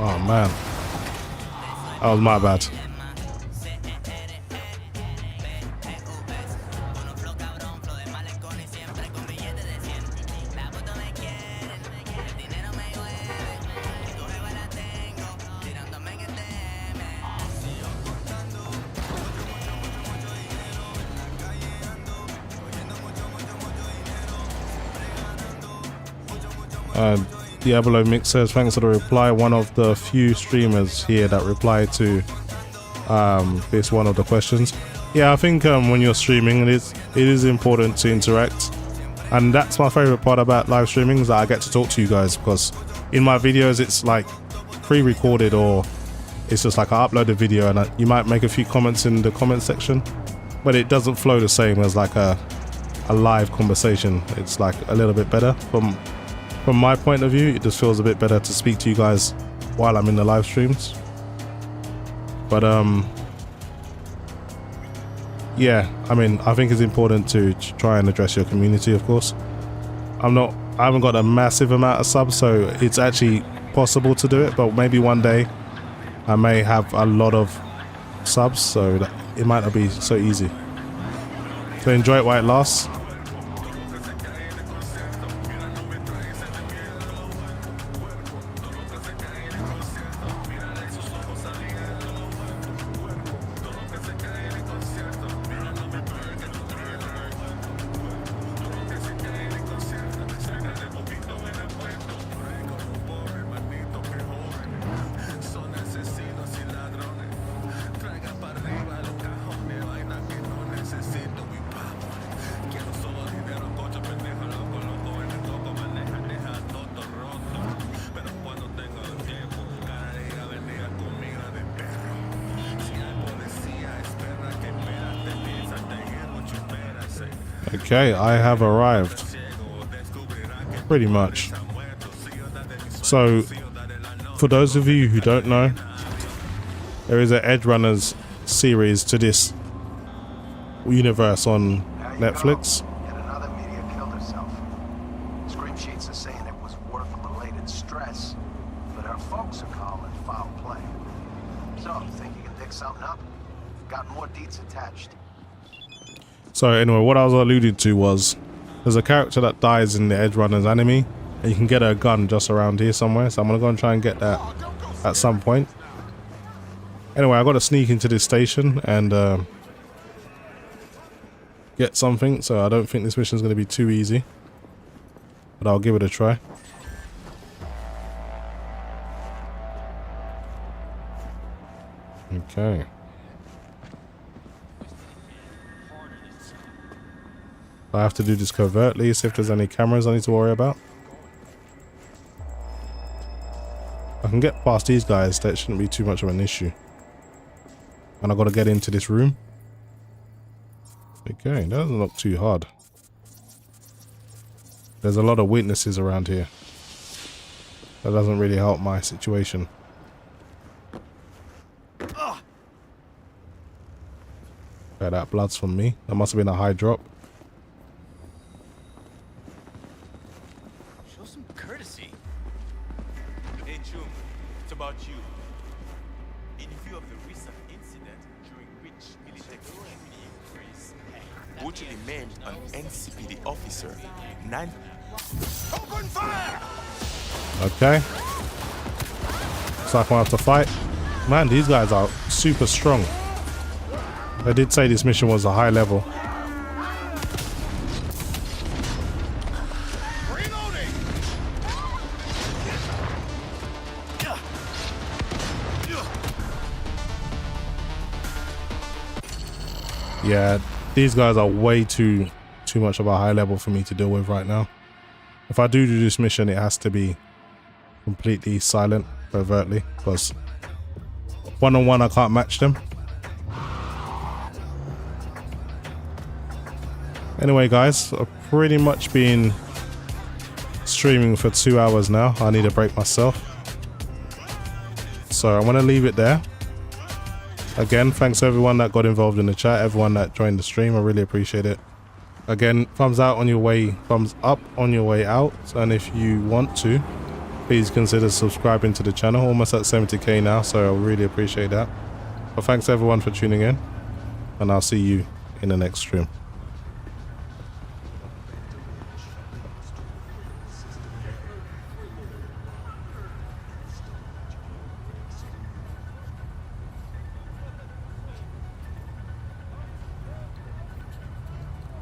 Oh man, that was my bad. Diablo Mix says, thanks for the reply. One of the few streamers here that replied to this one of the questions. Yeah, I think when you're streaming, it is important to interact, and that's my favorite part about live streaming, is that I get to talk to you guys, because in my videos it's like pre-recorded, or it's just like I upload a video and you might make a few comments in the comment section, but it doesn't flow the same as like a live conversation. It's like a little bit better from my point of view. It just feels a bit better to speak to you guys while I'm in the live streams. But yeah, I mean, I think it's important to try and address your community, of course. I haven't got a massive amount of subs, so it's actually possible to do it, but maybe one day I may have a lot of subs, so that it might not be so easy. So enjoy it while it lasts. Okay, I have arrived. Pretty much. So, for those of you who don't know, there is an Edge Runners series to this universe on Netflix.
Yet another media killed herself. Scream sheets are saying it was work-related stress, but her folks are calling foul play. So, think you can dig something up? Got more deets attached.
So anyway, what I was alluding to was there's a character that dies in the Edge Runners anime, and you can get a gun just around here somewhere. So I'm gonna go and try and get that at some point. Anyway, I got to sneak into this station and get something. So I don't think this mission is gonna be too easy, but I'll give it a try. Okay. I have to do this covertly, see if there's any cameras I need to worry about. I can get past these guys, that shouldn't be too much of an issue. And I gotta get into this room. Okay, that doesn't look too hard. There's a lot of witnesses around here. That doesn't really help my situation. Okay, that blood's from me. That must have been a high drop.
Show some courtesy. Hey, June, it's about you. In view of the recent incident during which military
brutally maimed an NCPD officer, 9... Open fire!
Okay. So I have to fight. Man, these guys are super strong. I did say this mission was a high level. Yeah, these guys are way too much of a high level for me to deal with right now. If I do this mission, it has to be completely silent, overtly, because one-on-one I can't match them. Anyway, guys, I've pretty much been streaming for 2 hours now. I need a break myself. So I'm going to leave it there. Again, thanks to everyone that got involved in the chat, everyone that joined the stream. I really appreciate it. Again, thumbs up on your way out. And if you want to, please consider subscribing to the channel. Almost at 70k now, so I really appreciate that. But thanks everyone for tuning in, and I'll see you in the next stream.